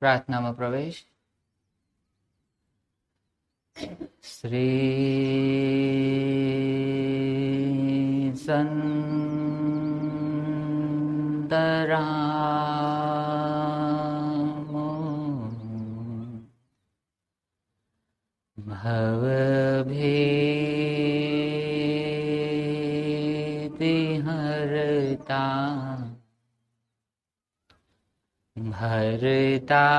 પ્રાર્થનામાં પ્રવેશ. શ્રી સંતરામ ભવભીતિ હરતા હરતાયતીનાં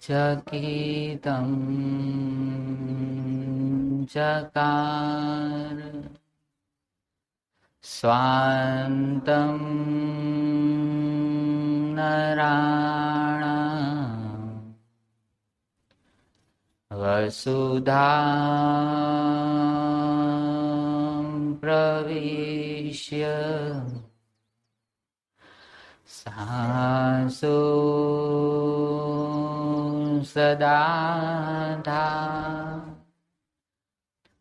ચકિतं ચકાર સ્વાન્તં નરાણાં વસુધાં પ્રવિશ્ય સાસુ સદાધા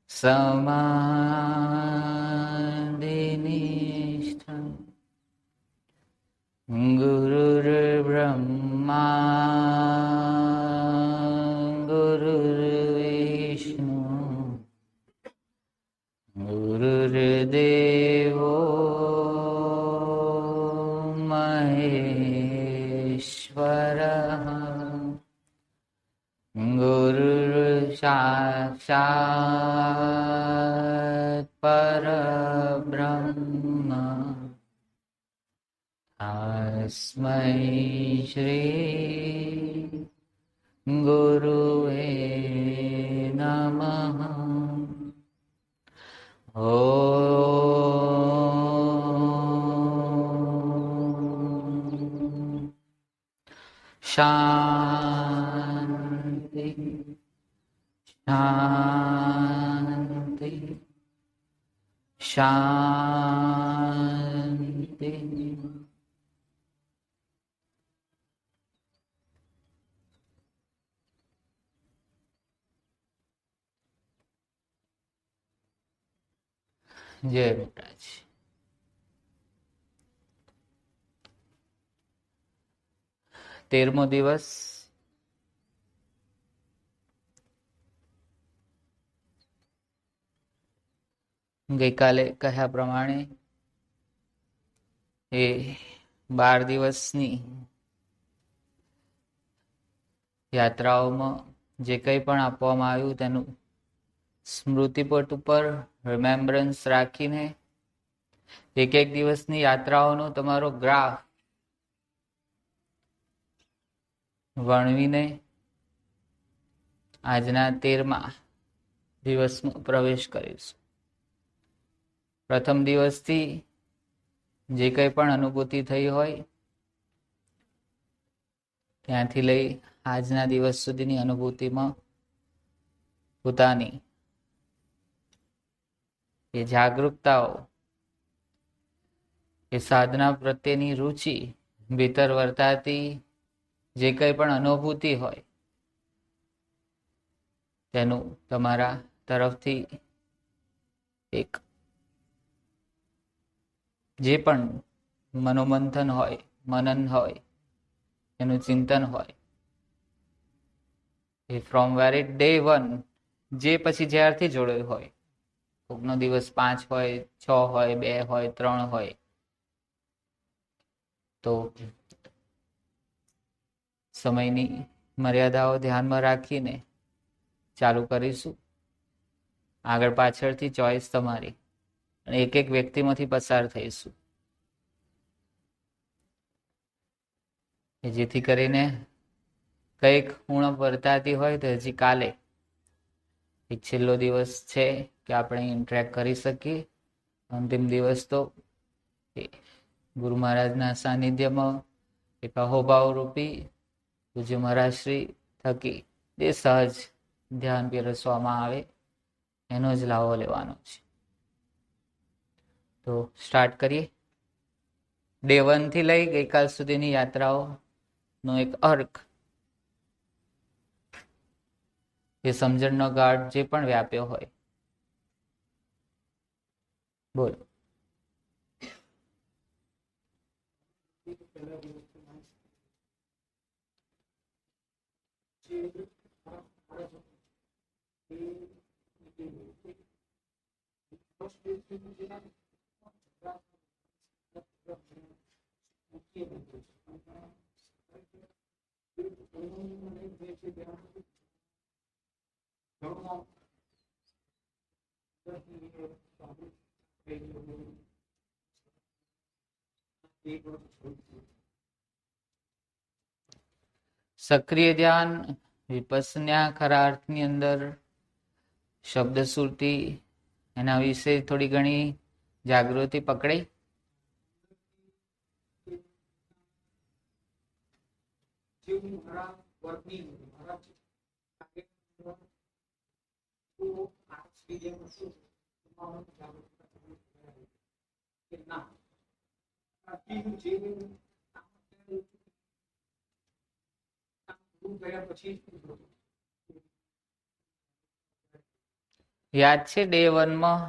સમાધિનિષ્ઠં ગુરુર્બ્રહ્મા ગુરુર્વિષ્ણુ ગુરુર્દેવો મહેશ્વરઃ ગુરુર્સાક્ષાત્ પરબ્રહ્મ તસ્મૈ શ્રી ગુરુવે નમઃ. ઓમ શાંતિ શાંતિ શાંતિ. જય મોટાજ. તેરમો દિવસ. ગઈકાલે કહ્યા પ્રમાણે એ 12 દિવસની યાત્રાઓમાં જે કંઈ પણ આપવામાં આવ્યું તેનું સ્મૃતિપટ ઉપર રિમેમ્બરન્સ રાખીને એક એક દિવસની યાત્રાઓનો તમારો ગ્રાફ વર્ણવીને આજના 13મા દિવસમાં પ્રવેશ કરીશું. પ્રથમ દિવસથી જે કંઈ પણ અનુભૂતિ થઈ હોય ત્યાંથી લઈ આજના દિવસ સુધીની અનુભૂતિમાં પોતાની એ જાગૃતતાઓ, એ સાધના પ્રત્યેની રુચિ, ભીતર વર્તાતી જે કંઈ પણ અનુભૂતિ હોય તેનું તમારા તરફથી એક જે પણ મનોમંથન હોય, મનન હોય, એનું ચિંતન હોય એ ફ્રોમ વેરી ડે 1 જે પછી જ્યારથી જોડાયું હોય, કોકનો દિવસ 5 હોય, 6 હોય, 2 હોય, 3 હોય, તો સમયની મર્યાદાઓ ધ્યાનમાં રાખીને ચાલુ કરીશું. આગળ પાછળથી ચોઈસ તમારી, અને એક એક વ્યક્તિમાંથી પસાર થઈશું જેથી કરીને કંઈક ઉણપ વર્તાતી હોય તો હજી કાલે એક છેલ્લો દિવસ છે કે આપણે ઇન્ટરેક્ટ કરી શકીએ. અંતિમ દિવસ તો ગુરુ મહારાજના સાનિધ્યમાં એક અહોભાવ રૂપી પૂજ્ય મહારાજશ્રી થકી જે સહજ ધ્યાન પીરસવામાં આવે એનો જ લાવો લેવાનો છે. તો સ્ટાર્ટ કરીએ. ડે 1 થી લઈ ગઈકાલ સુધીની યાત્રાઓનો એક અર્ક, એ સમજણનો ગાઢ જે પણ વ્યાપ્યો હોય. બોલો. સક્રિય ધ્યાન વિપස්සના ખરા અર્થની અંદર શબ્દ સુરતી એના વિશે થોડી ઘણી જાગૃતિ પકડી. યાદ છે ડે 1 માં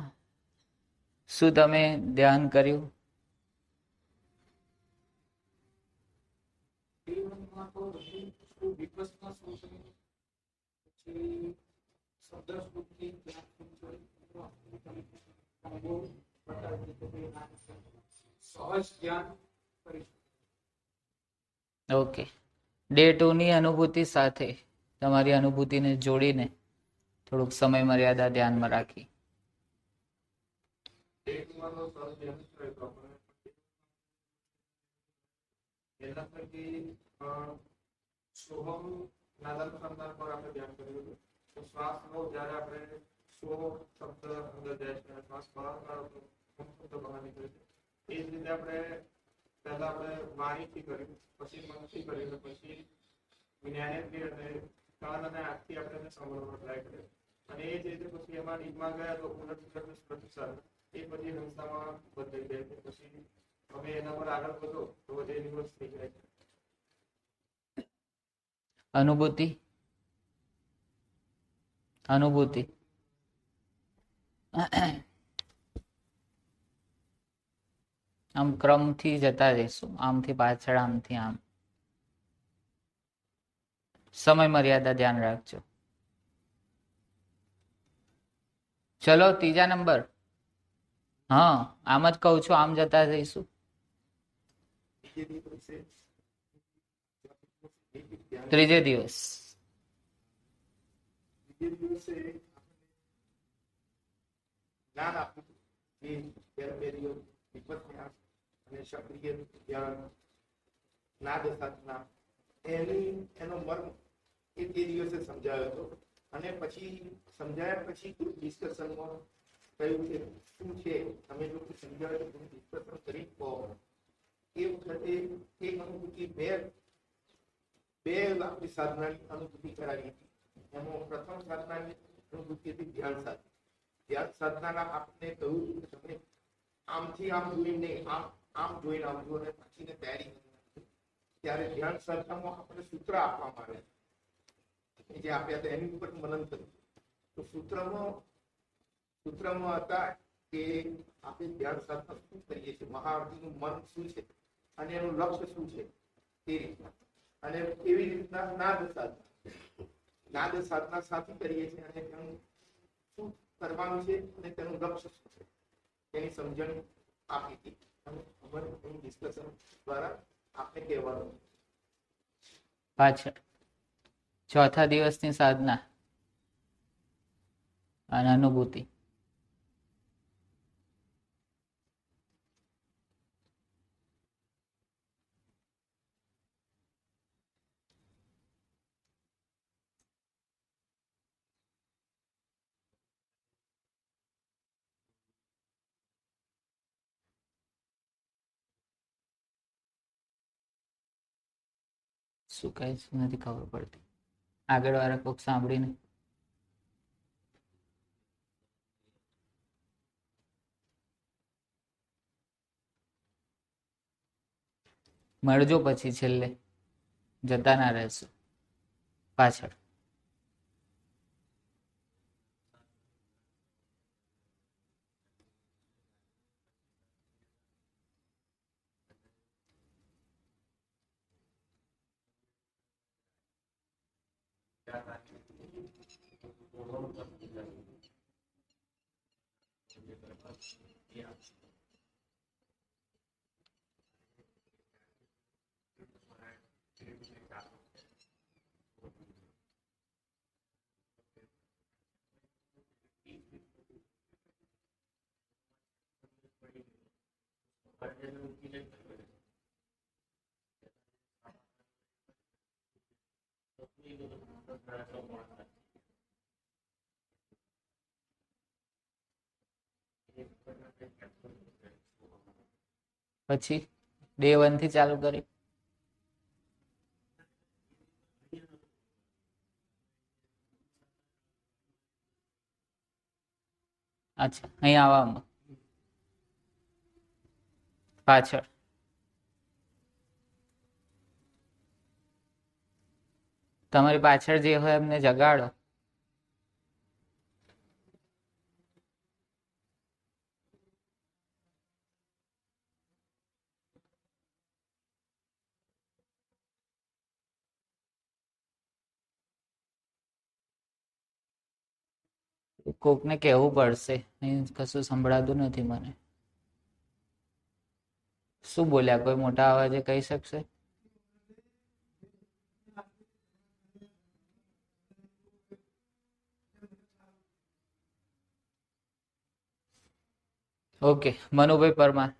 શું તમે ધ્યાન કર્યું? ઓકે, ડે 2 ની અનુભૂતિ સાથે તમારી અનુભૂતિને જોડીને થોડુંક સમય મર્યાદા ધ્યાનમાં રાખી. અનુભૂતિ અનુભૂતિ આમ ક્રમથી જતા જઈશું, આમથી પાછળ, આમથી આમ. સમય મર્યાદા ધ્યાન રાખજો. ચલો ત્રીજા નંબર. હા, આમ જ કહું છું, આમ જતા જઈશું. ત્રીજે દિવસ એનો મર્મ એ દિવસે સમજાયો હતો. અને પછી સમજાયા પછી ડિસ્કશનમાં કહ્યું કે શું છે, તમે જો સમજાવે તો ડિસ્કશન કરી કહો. એ વખતે એક અનુભૂતિ બે આપણી સાધનાની અનુભૂતિ કરાવી હતી. એમાં પ્રથમ સાધનાની અનુભૂતિ હતી ધ્યાન સાધના. ધ્યાન સાધનાના આપને કહ્યું કે તમે આમથી આમ જોઈને આમ જોઈને આવજો અને પછીને તૈયારી કરી. ત્યારે ધ્યાન સાધનામાં આપણે સૂત્ર આપવામાં આવે જે આપ્યા હતા એની ઉપર મનન કર્યું. તો સૂત્રમાં હતા કે આપણે ધ્યાન સાધના શું કરીએ છીએ, મહાઆરતીનું મન શું છે અને એનું લક્ષ્ય શું છે તે રીતના. અને એવી રીતના નાદ સાધના સાથે કરીએ છીએ અને તેનું શું કરવાનું છે અને તેનું લક્ષ્ય શું છે તેની સમજણ આપી હતી. અને અમારે ડિસ્કશન દ્વારા આપણે કહેવાનું. પાછળ ચોથા દિવસની સાધના અને અનુભૂતિ. શું કહે છે નથી ખબર પડતી. આગળ વાળા કોક સાંભળીને મળજો, પછી છેલ્લે જતા ના રહેશું પાછળ. પછી ડે 1 થી ચાલુ કરી. અચ્છા, અહીં આવવામાં પાછળ તમારી પાછળ જે હોય એમને જગાડો. કોકને કહેવું પડશે, અહીં કશું સંભળાતું નથી મને. શું બોલ્યા? કોઈ મોટા અવાજે કહી શકશે? ઓકે, મનુભાઈ પરમાર.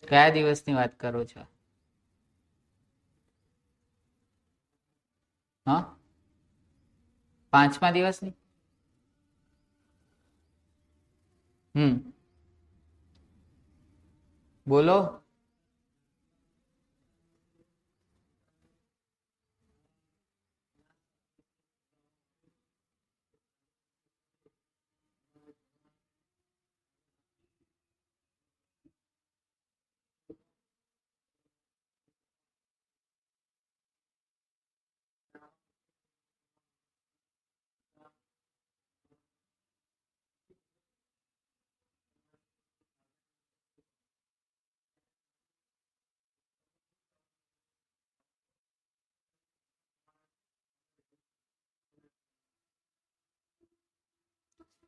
કયા દિવસની વાત કરો છો? હા, 5મા દિવસની. બોલો.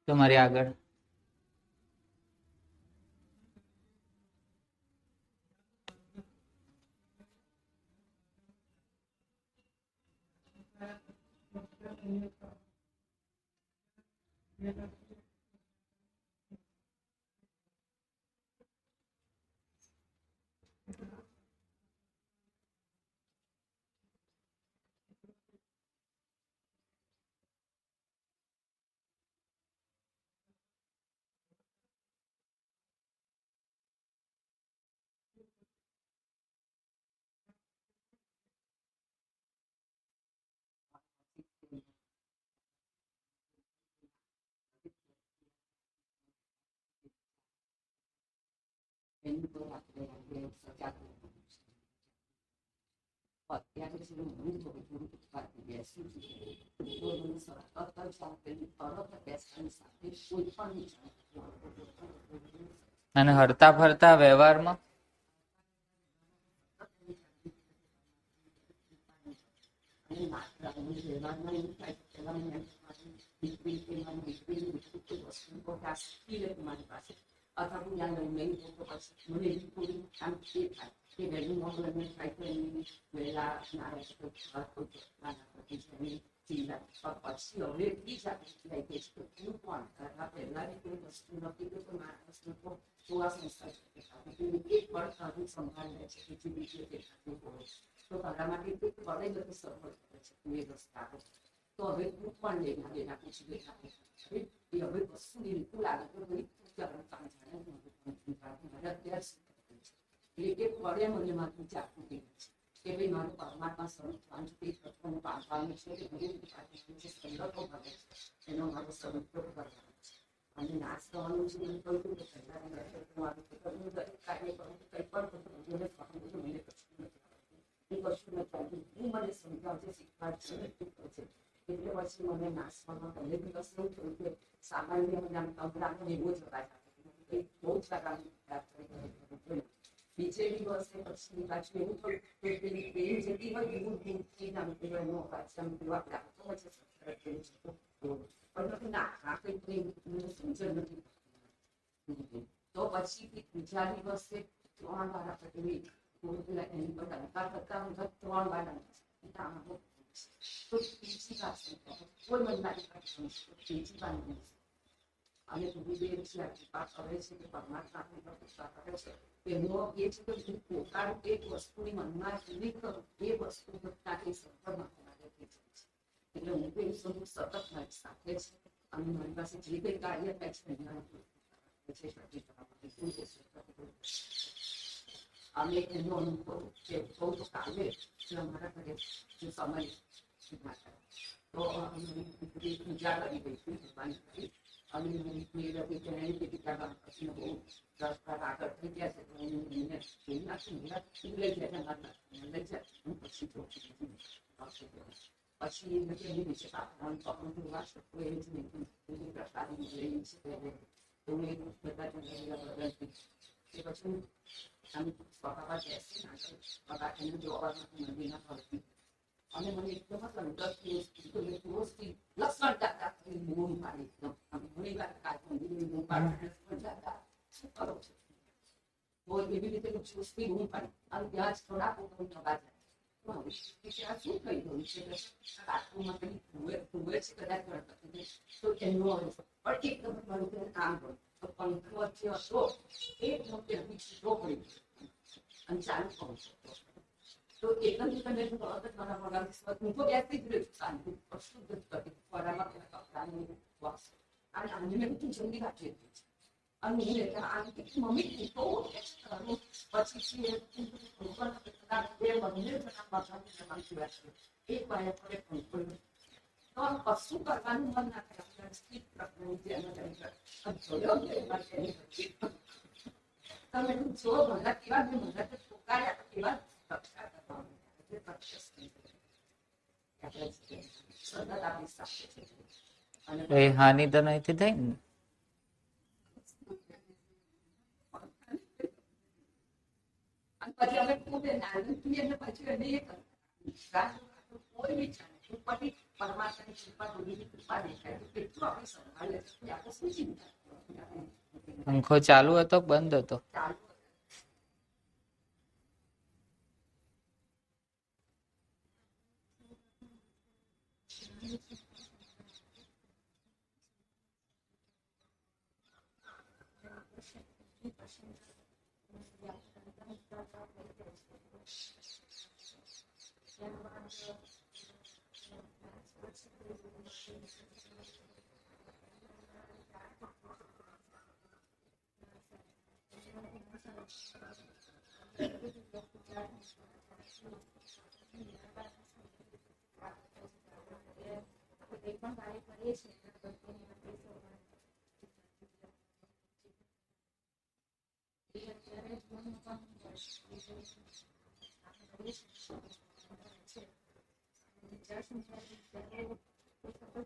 તમારી આગળ અને હરતા ફરતા વ્યવહારમાં બીજે દિવસે પછી પાછું એવું થોડું પેલી ટ્રેન જતી હોય એવું દૂરથી આમ પેલો એનો પાછળ પેલો આપણે આવતો હોય છે પણ ના આ કઈ ટ્રેન શું જ નથી. તો પછી બીજા દિવસે 3 વાર આપણે એની બધા કરતા 3 વાર તો બીજી વાત કોઈ મને મારી બીજી વાત અને ગુરુદેવ છે કૃપા કરે છે કે પરમાત્માની કૃપા કરે છે એનો એ છે કે હું પોતાનું એક વસ્તુની મનમાં એવી કરું એ વસ્તુ પોતાની સફળમાં માટે થઈ જાય છે. એટલે હું તો એવું સમજુ સતત મારી સાથે છે અને મારી પાસે જે કંઈ કાર્ય થાય છે અને એનો અનુભવ કે બહુ તો કાલે અમારા ઘરે જે સમય તો પૂજા કરી ગઈ હતી અને પછી બહુ રસ્તા આગળ થઈ ગયા છે તો એને જોઈ નાખી લઈ જાય પછી એની વિશે એ જ નહીં પ્રકારની લઈ છે તો એ બધા એ પછી આમ સ્વભાવ બેસી નાખે એને જોવાનું મંદિરના ફરતી અને મને એકદમ જ અંદરથી લસણ દાદા બૂમ પાડી એકદમ ઘણી વાર બૂમ પાડી શું કરો છો તો એવી રીતે ચુસ્તી બૂમ પાડી અને ત્યાં જ થોડા અવાજ આ શું થઈ ગયું છે બાથરૂમમાં કઈ ધુએ છે કદાચ તો એનો પણ એકદમ મારું કામ કર્યું તો પંખો જે હતો એ વખતે છૂટો પડી અને ચાલુ કરું તો એકદમ તમે મારા મગજ હું તો બેસતી જ રહ્યું શાંતિ શુદ્ધ કરી ફરામાં કપડાની વાસ અને આને મેં બધું જલ્દી રાખી દીધું છે અને હું આમ કે મમ્મી તો પછી બે મંદિર એક બાય પડે પણ તો કશું કરવાનું મન ના થાય તમે જો મને કેવા મેં મને પોકાર્યા કેવા એ હાનિ તો નથી થઈ ને? પછી અમે પોતે નાની એટલે પછી એને એ કોઈ વિચાર પછી પરમાત્માની કૃપા જોડીની કૃપા દેખાય કેટલું આપણે સંભાળે છે આપણે શું ચિંતા પંખો ચાલુ હતો બંધ હતો? ચાલુ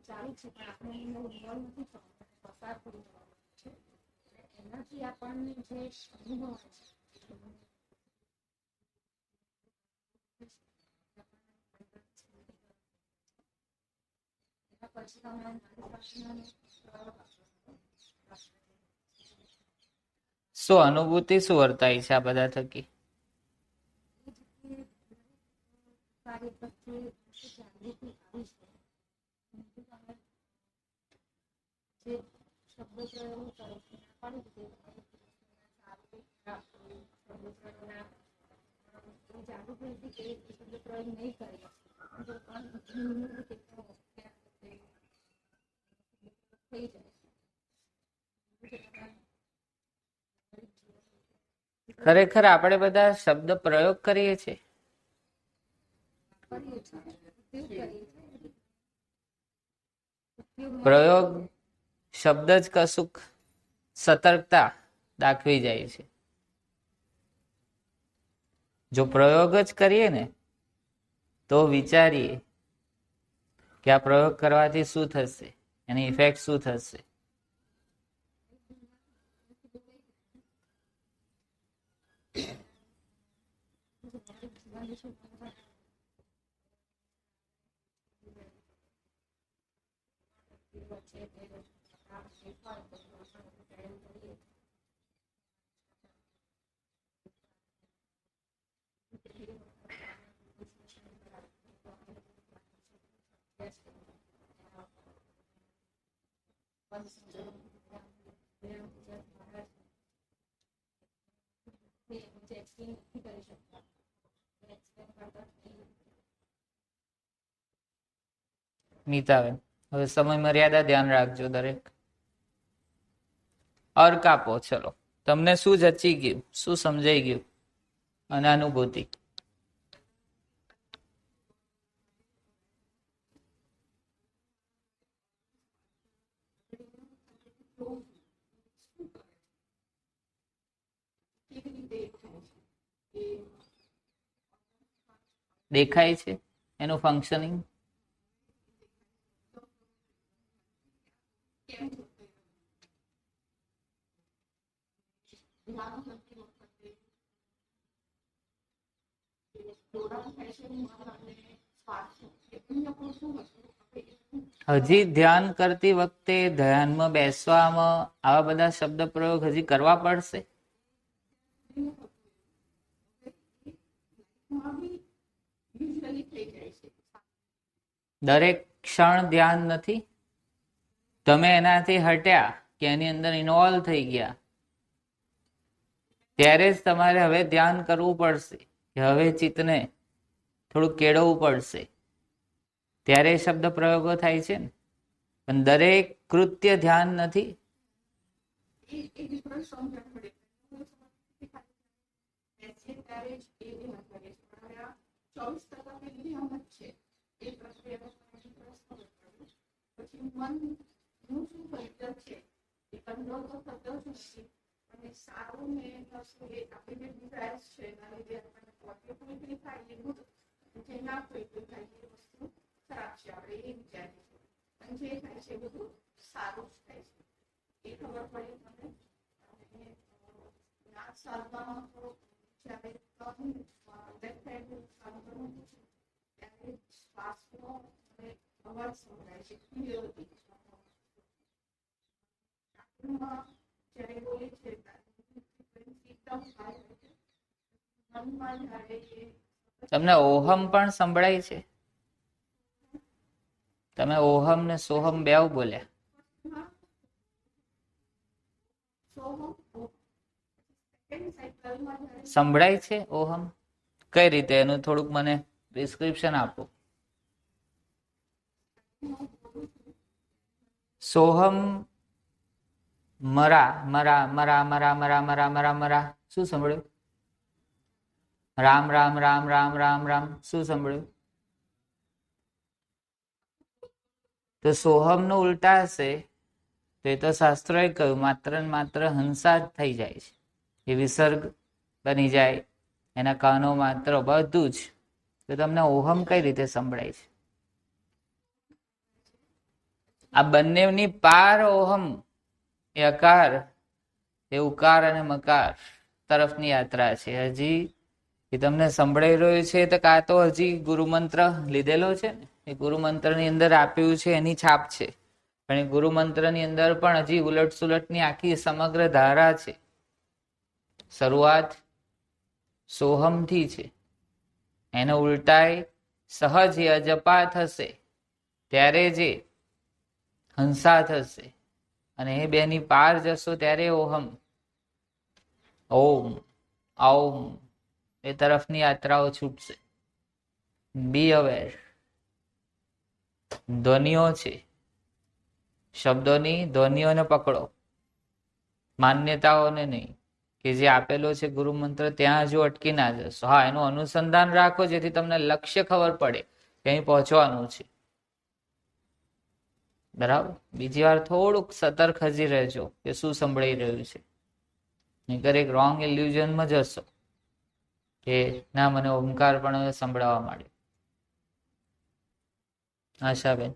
ચાલુ છે પણ આપણે નથી પસાર કરી છે એનાથી આપણને જે અનુભવ શું અનુભૂતિ શું વર્તાય છે આ બધા થકી? ખરેખર આપણે બધા શબ્દ પ્રયોગ કરીએ છીએ. પ્રયોગ શબ્દ જ કશુંક સતર્કતા દાખવી જાય છે. જો પ્રયોગ જ કરીએ ને તો વિચારીએ કે આ પ્રયોગ કરવાથી શું થશે, એની ઇફેક્ટ શું થશે. નીતાબેન, હવે સમય મર્યાદા ધ્યાન રાખજો દરેક. અર્ક આપો. ચલો, તમને શું જચી ગયું, શું સમજાઈ ગયું અને અનુભૂતિ? દેખાય છે એનું ફંક્શનિંગ? હજી ધ્યાન કરતી વખતે ધ્યાનમાં બેસવામાં આવા બધા શબ્દ પ્રયોગ હજી કરવા પડશે. દરેક ક્ષણ ધ્યાન નથી. તમે એનાથી હટ્યા કે એની અંદર ઇન્વોલ્વ થઈ ગયા ત્યારે જ તમારે હવે ધ્યાન કરવું પડશે, કે હવે ચિત્તને થોડું કેળવવું પડશે, ત્યારે શબ્દ પ્રયોગો થાય છે ને. પણ દરેક કૃત્ય ધ્યાન નથી. તમને ઓહમ પણ સંભળાય છે? તમે ઓહમ ને સોહમ બેવ બોલ્યા. સંભળાય છે ઓહમ? કઈ રીતે? એનું થોડુંક મને ડિસ્ક્રિપ્શન આપો. સોહમ મરા મરા મરા મરા મરા મરા મરા મરા. શું સાંભળ્યું? રામ રામ રામ રામ રામ રામ. શું સાંભળ્યું? તો સોહમ નો ઉલટા હશે તો એ તો શાસ્ત્રોએ કહ્યું માત્ર ને માત્ર હંસા જ થઈ જાય છે, એ વિસર્ગ બની જાય, એના કાનો માત્ર, બધું જ. તો તમને ઓહમ કઈ રીતે સંભળાય છે? આ બંનેની પાર ઓહમ એ અકાર, એ ઉકાર અને મકાર તરફની યાત્રા છે. હજી એ તમને સંભળાઈ રહ્યું છે તો કાં તો હજી ગુરુમંત્ર લીધેલો છે ને, એ ગુરુમંત્રની અંદર આપ્યું છે એની છાપ છે. પણ એ ગુરુમંત્રની અંદર પણ હજી ઉલટ સુલટની આખી સમગ્ર ધારા છે. શરૂઆત સોહમથી છે, એનો ઉલટાય સહજ અજપા થશે ત્યારે જે હંસા થશે, અને એ બેની પાર જશો ત્યારે ઓહમ, ઓમ, ઓમ એ તરફની યાત્રાઓ છૂટશે. બી અવેર. ધ્વનિઓ છે, શબ્દોની ધ્વનિઓને પકડો, માન્યતાઓને નહીં. કે જે આપેલો છે ગુરુમંત્ર ત્યાં હજુ અટકી ના જશો. હા, એનું અનુસંધાન રાખો જેથી તમને લક્ષ્ય ખબર પડે કે અહીં પહોંચવાનું છે. બરાબર? બીજી વાર થોડુંક સતર્ક હજી રહેજો કે શું સંભળાઈ રહ્યું છે. નહીંતર એક રોંગ ઇલ્યુઝનમાં જશો કે ના મને ઓમકાર પણ હવે સંભળાવા માંડ્યો. આશાબેન.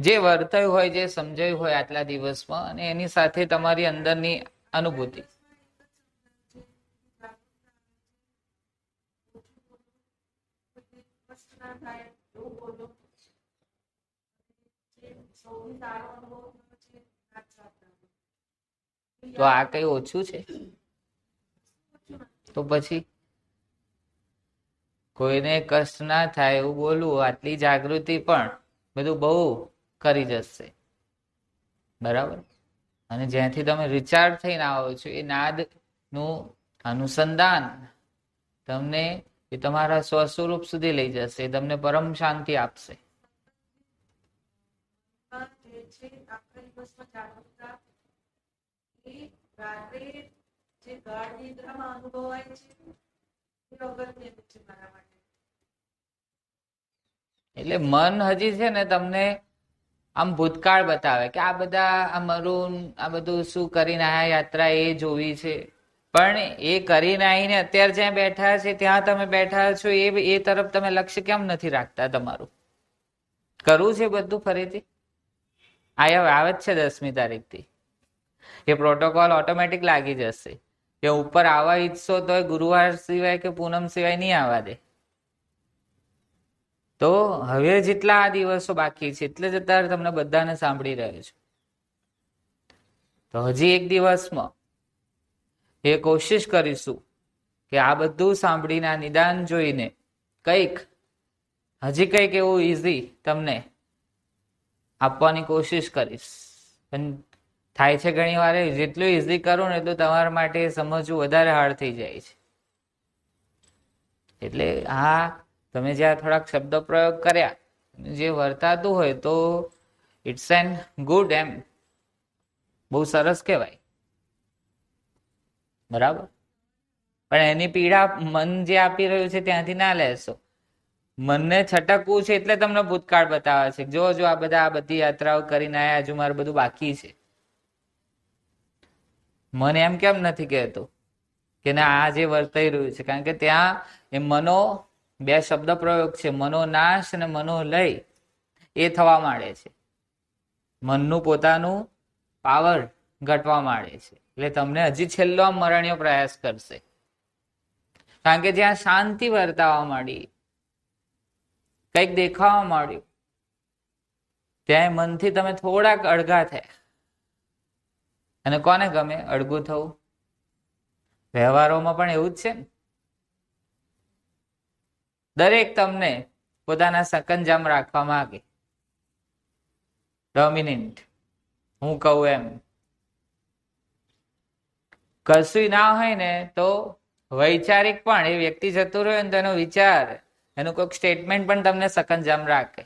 જે વર્તાયું હોય, જે સમજાયું હોય આટલા દિવસમાં, અને એની સાથે તમારી અંદરની અનુભૂતિ. તો આ કઈ ઓછું છે? તો પછી કોઈને કષ્ટ ના થાય એવું બોલવું, આટલી જાગૃતિ પણ બધું બહુ કરી જશે. બરાબર? અને જ્યાંથી તમે રિચાર્જ થઈને આવો છો એ નાદ નું અનુસંધાન તમને એ તમારા સ્વસ્વરૂપ સુધી લઈ જશે, તમને પરમ શાંતિ આપશે. એટલે મન હજી છે ને તમને આમ ભૂતકાળ બતાવે કે આ બધા આ મરુન આ બધું શું કરીને આ યાત્રા એ જોવી છે, પણ એ કરીને આવીને અત્યારે જ્યાં બેઠા છે ત્યાં તમે બેઠા છો એ તરફ તમે લક્ષ્ય કેમ નથી રાખતા? તમારું કરવું છે બધું ફરીથી. આવે જ છે 10મી તારીખથી એ પ્રોટોકોલ ઓટોમેટિક લાગી જશે કે ઉપર આવવા ઈચ્છો તો ગુરુવાર સિવાય કે પૂનમ સિવાય નહીં આવવા દે. તો હવે જેટલા આ દિવસો બાકી છે એટલે જ અત્યારે તમને બધાને સાંભળી રહ્યો છું. તો હજી એક દિવસમાં એ કોશિશ કરીશું કે આ બધું સાંભળીને આ નિદાન જોઈને હજી કંઈક એવું ઈઝી તમને આપવાની કોશિશ કરીશ. પણ થાય છે ઘણી વાર જેટલું ઈઝી કરું ને એટલું તમારા માટે સમજવું વધારે હાર્ડ થઈ જાય છે. એટલે તમે જ્યાં થોડાક શબ્દ પ્રયોગ કર્યા, જે વર્તાતું હોય તો ઇટ્સ એન ગુડ, એમ બહુ સરસ કહેવાય. બરાબર? પણ એની પીડા મન જે આપી રહ્યું છે ત્યાંથી ના લેશો. મનને છટકવું છે એટલે તમને ભૂતકાળ બતાવે છે. જો આ બધી યાત્રાઓ કરીને આયા, હજુ મારું બધું બાકી છે. મન એમ કેમ નથી કહેતું કે ના આ જે વર્તાઈ રહ્યું છે? કારણ કે ત્યાં એ મનો બે શબ્દ પ્રયોગ છે, મનોનાશ અને મનોલય, એ થવા માંડે છે. મનનું પોતાનું પાવર ઘટવા માંડે છે. એટલે તમને હજી છેલ્લો મરણીય પ્રયાસ કરશે. કારણ કે જ્યાં શાંતિ વર્તાવા માંડી, કંઈક દેખાવા માંડ્યું, ત્યાં મનથી તમે થોડાક અળગા થયા. અને કોને ગમે અળગું થવું? વ્યવહારોમાં પણ એવું જ છે ને. દરેક તમને પોતાના સકંજામ રાખવા માંગે, ડોમિનન્ટ, હું કહું એમ. કશું ના હોય ને તો વૈચારિક પણ એ વ્યક્તિ જતું રહ્યો ને તો એનો વિચાર, એનું કોઈક સ્ટેટમેન્ટ પણ તમને સકંજામ રાખે.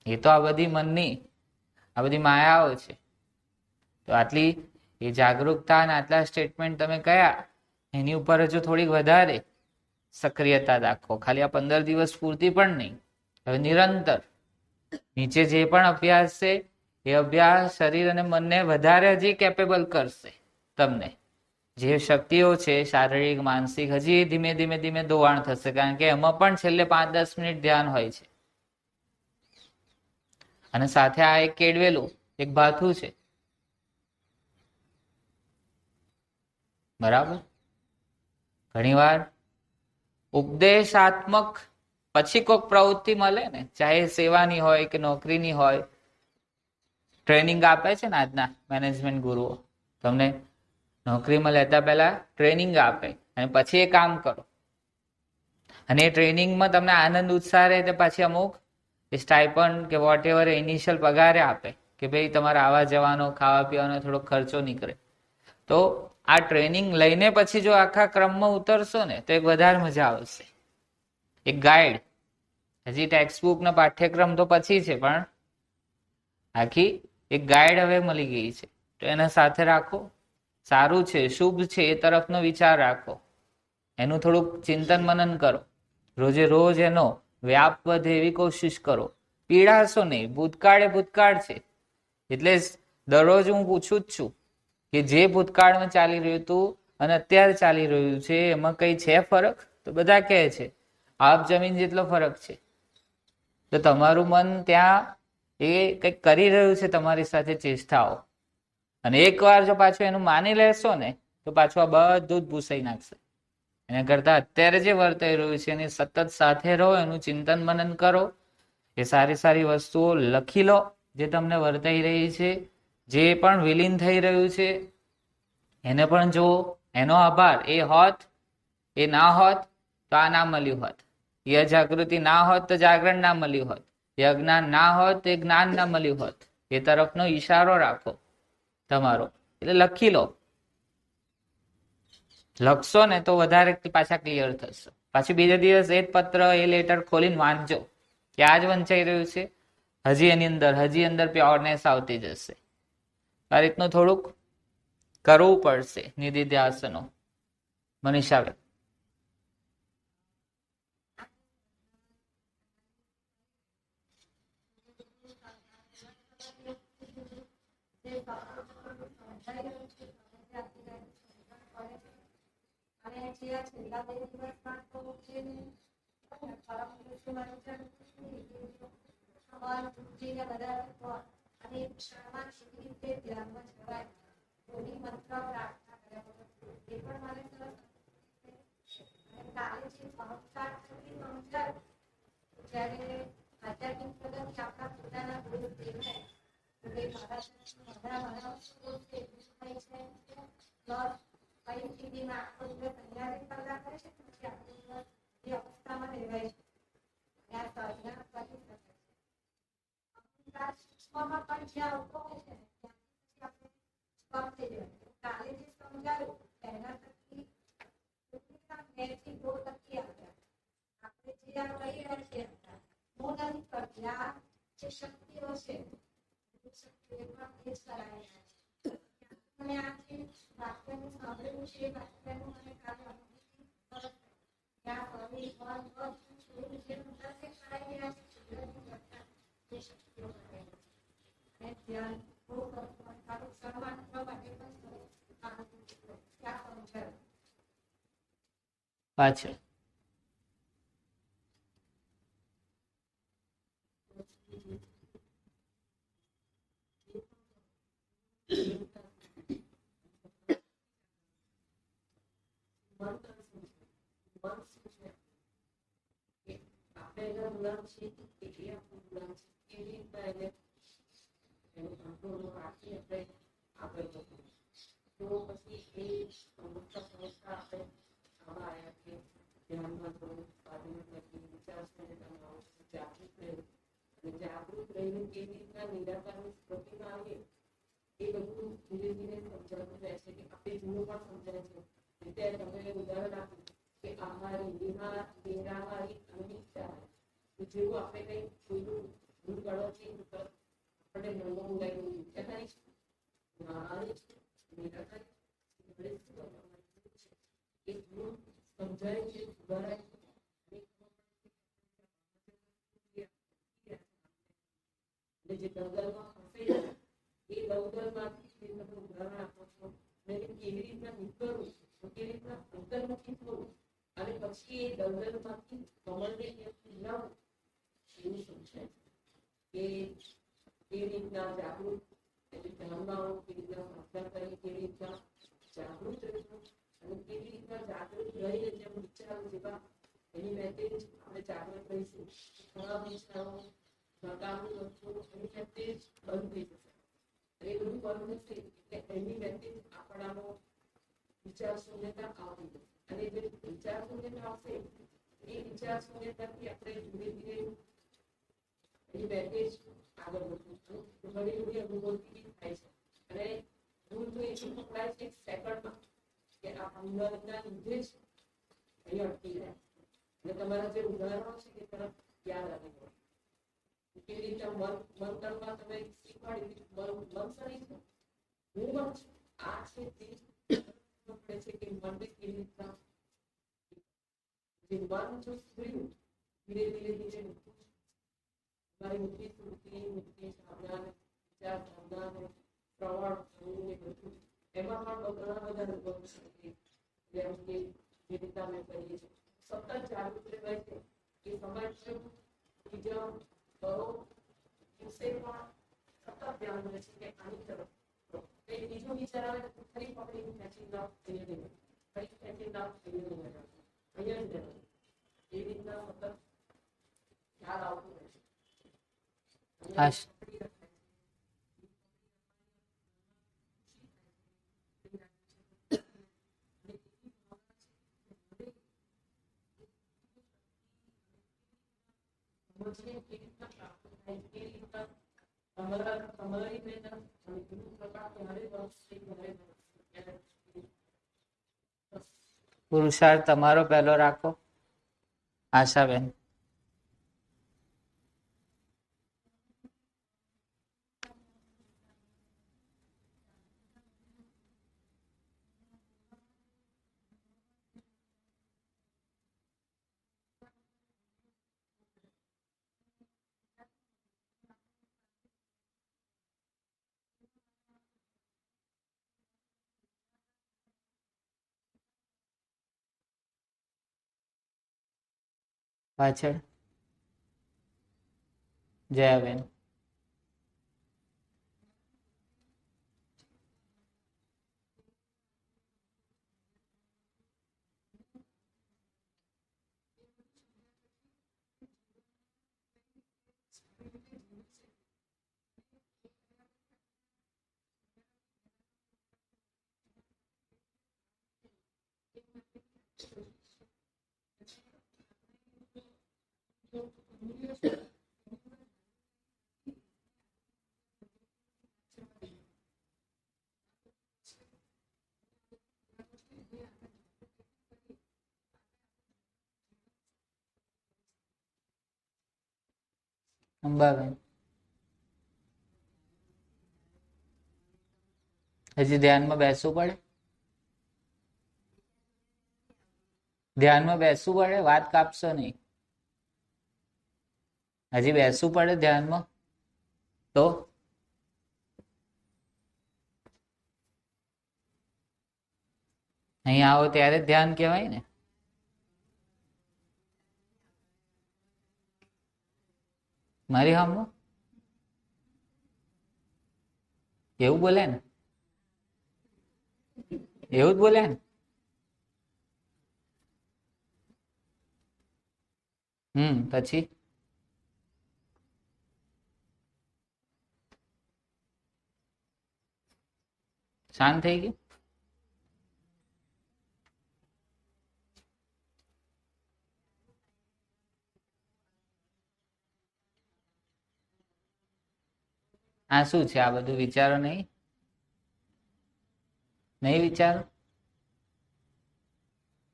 એ તો આ બધી મનની આ બધી માયાઓ છે. તો આટલી એ જાગૃતતા અને આટલા સ્ટેટમેન્ટ તમે કયા, એની ઉપર હજુ થોડીક વધારે સક્રિયતા દાખવો. ખાલી આ 15 દિવસ પૂરતી પણ નહીં, હવે નિરંતર નીચે જે પણ અભ્યાસ છે એ અભ્યાસ શરીર અને મનને વધારે હજી કેપેબલ કરશે. તમને જે શક્તિઓ છે શારીરિક માનસિક, હજી ધીમે ધીમે ધીમે ધોવાણ થશે. કારણ કે એમાં પણ છેલ્લે 5-10 મિનિટ ધ્યાન હોય છે. અને સાથે આ એક કેળવેલું એક ભાથું છે. બરાબર? ઘણીવાર ઉપદેશાત્મક પછી કોઈક પ્રવૃત્તિ મળે ને, ચાહે સેવાની હોય કે નોકરીની હોય, ટ્રેનિંગ આપે છે ને આજના મેનેજમેન્ટ ગુરુઓ, તમને નોકરીમાં લેતા પહેલા ટ્રેનિંગ આપે અને પછી એ કામ કરો. અને એ ટ્રેનિંગમાં તમને આનંદ ઉત્સાહ રહે તો પછી અમુક સ્ટાઇપન્ડ કે વોટ એવર ઇનિશિયલ પગારે આપે કે ભાઈ તમારા આવવા જવાનો ખાવા પીવાનો થોડો ખર્ચો નીકળે. તો આ ટ્રેનિંગ લઈને પછી જો આખા ક્રમમાં ઉતરશો ને તો એક વધારે મજા આવશે. એક ગાઈડ, હજી ટેક્સ્ટ બુક ના પાઠ્યક્રમ તો પછી છે, પણ આખી એક ગાઈડ હવે મળી ગઈ છે. તો એને સાથે રાખો. સારું છે, શુભ છે એ તરફનો વિચાર રાખો. એનું થોડુંક ચિંતન મનન કરો. રોજે રોજ એનો વ્યાપ વધે એવી કોશિશ કરો. પીડાશો નહીં. ભૂતકાળ છે. એટલે દરરોજ હું પૂછું જ છું કે જે ભૂતકાળમાં ચાલી રહ્યું હતું અને અત્યારે ચાલી રહ્યું છે એમાં કઈ છે ફરક? તો બધા કહે છે આપ જમીન જેટલો ફરક છે. તો તમારું મન ત્યાં એ કંઈક કરી રહ્યું છે તમારી સાથે ચેષ્ટાઓ, અને એકવાર જો પાછું એનું માની લેશો ને તો પાછું આ બધું જ ભૂસાઈ નાખશે. એના કરતા અત્યારે જે વર્તાઈ રહ્યું છે એની સતત સાથે રહો, એનું ચિંતન મનન કરો, એ સારી સારી વસ્તુઓ લખી લો જે તમને વર્તાઈ રહી છે, જે પણ વિલીન થઈ રહ્યું છે એને પણ જુઓ, એનો આભાર. એ હોત, એ ના હોત તો આ ના મળ્યું હોત, એ અજાગૃતિ ના હોત તો જાગરણ ના મળ્યું હોત, એ અજ્ઞાન ના હોત તો એ જ્ઞાન ના મળ્યું હોત. એ તરફનો ઈશારો રાખો તમારો, એટલે લખી લો. લખશો ને તો વધારે પાછા ક્લિયર થશે. પાછી બીજા દિવસ એ જ પત્ર, એ લેટર ખોલીને વાંચજો કે આ જ વંચાઈ રહ્યું છે, હજી અંદર પ્યોરનેસ આવતી જશે. આ રીતનું થોડુંક કરવું પડશે નિધિધ્યાસનો. મનીષાબેન. અને જે આ છેલ્લા 2 દિવસમાં તો જે પરમ પુરુષોમાં જે બધા અને ક્ષણમાં કેવી રીતે ધ્યાનમાં જવાય, ધોની મંત્ર પ્રાર્થના કર્યા વગર એ પણ મારે સરસ. કાલે જે સંસ્કાર સમજાય જ્યારે આધ્યાત્મિક પ્રગતિ આપણા પોતાના દોષ દેખાય તો એ મારા પરિસ્થિતિમાં આખો દિવસ તૈયારી કરતા કરે છે, પછી આખો દિવસ એ અવસ્થામાં રહેવાય છે. આ સાધના કરી શકે છે. સૂક્ષ્મમાં પણ જ્યાં ઉભો હોય છે ત્યાં આપણે સ્પષ્ટ થઈ જાય. કાલે જે સમજાયું એના થકી મેથી 2 ટકી આવ્યા. આપણે જે આ કરી રહ્યા છીએ હું નથી કરતી, આ જે શક્તિઓ છે શક્તિઓમાં એ જ કરાવી રહ્યા છે. મને આ જે વાક્યનું સાંભળેલું છે એ વાક્યનું મને કાલે અનુભૂતિ સરસ ત્યાં ફરી છોડું જે મુદ્દા છે કરાવી રહ્યા છે કુદરતી કરતા જે શક્તિઓ કરાવી રહ્યા છે. અને ધ્યાન બહુ સારું સન્માન કરવા માટે પણ ત્યાં સમજાયું પાછળ જાગૃત રહીને કેવી રીતના નિરાકારની સ્થિતિમાં આવીએ એ બધું ધીરે ધીરે સમજાતું રહેશે કે આપણે જૂનું પણ સમજાય છે. રીતે તમે ઉદાહરણ આપ્યું કે આહારી વિહાર નિરાહારી અને નિત્યાહારી, જેવું આપણે કંઈ જોયું ભૂલ ગણોથી આપણે મનમાં મુલાયું નિત્યાહારી છે, નાહારી છે, નિરાહારી એ ભૂલ સમજાય છે, સુધારાય છે. જે દલદલમાં ફસાઈ એ દલદલમાંથી તમે ઉદાહરણ આપો છો અને કેવી રીતના નીકળવું, કેવી રીતના અંતર્મુખી થવું અને પછી એ દલદલમાંથી કમળને લાવવું એવું સમજાય કે કેવી રીતના જાગૃત ધ્યાનમાં કેવી રીતના પ્રાર્થના કરી, કેવી રીતના જાગૃત રહેવું અને કેવી રીતના જાગૃત રહીને જેમ વિચારો જેવા એની મેતે જ આપણે જાગૃત રહીશું. ઘણા વિચારો નકામની વસ્તુઓ એની મેતે જ બંધ થઈ જશે. એ બધું બંધ થશે એટલે એની મેતે જ આપણાનો વિચાર શૂન્યતા આવતી જશે. અને જે વિચાર શૂન્યતા આવશે એ વિચાર શૂન્યતાથી આપણે ધીરે ધીરે એની મેતે જ આગળ વધવું. ઘણી બધી અનુભૂતિ થાય છે અને ભૂલ તો એટલું પકડાય છે સેકન્ડમાં કે આ અંદરના લીધે જ અહીં અટકી જાય. અને તમારા જે ઉદાહરણો છે એ તરફ યાદ આવી હોય કેવી રીતે મન કરવા તમે શીખવાડ્યું મન સરી છે, હું મન છું, આ છે તે પડે છે કે મનને કેવી રીતના જે મન જો સ્ત્રીયું ધીરે ધીરે ધીરે મારી મુક્તિ સ્મૃતિ મુક્તિ સાવધાન વિચાર સાવધાન પ્રવણ થવું એ બધું એમાં પણ ઘણા બધા અનુભવ છે. જેમ કે જે રીતના અમે કહીએ છીએ સતત જાગૃત રહેવાય છે એ સમાજ બીજા કરો દિવસે પણ સતત ધ્યાન રહે છે કે આની તરફ કંઈ બીજું વિચાર આવે તો ફરી પકડીને ખેંચી લો ધીરે ધીરે ફરી ખેંચી લો ધીરે ધીરે અહીંયા જ રહેવું એ રીતના સતત ખ્યાલ આવતો રહેશે આશ પુરુષાર્થ તમારો પહેલો રાખો. આશાબેન. પાછળ જયાબેન. અંબાબેન. હજી ધ્યાનમાં બેસવું પડે. ધ્યાનમાં બેસવું પડે, વાત કાપશો નહીં. હજી બેસવું પડે ધ્યાનમાં તો અહીંયા આવો ત્યારે ધ્યાન કહેવાય ને. મારી સામે એવું બોલે ને, એવું જ બોલે ને. પછી શાંત થઈ ગયું. આ શું છે? આ બધું વિચારો નહીં? નહીં વિચારો?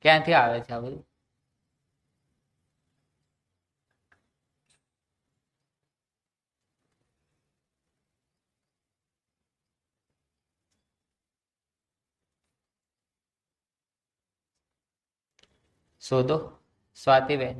ક્યાંથી આવે છે આ બધું? શોધો. સ્વાતિબેન.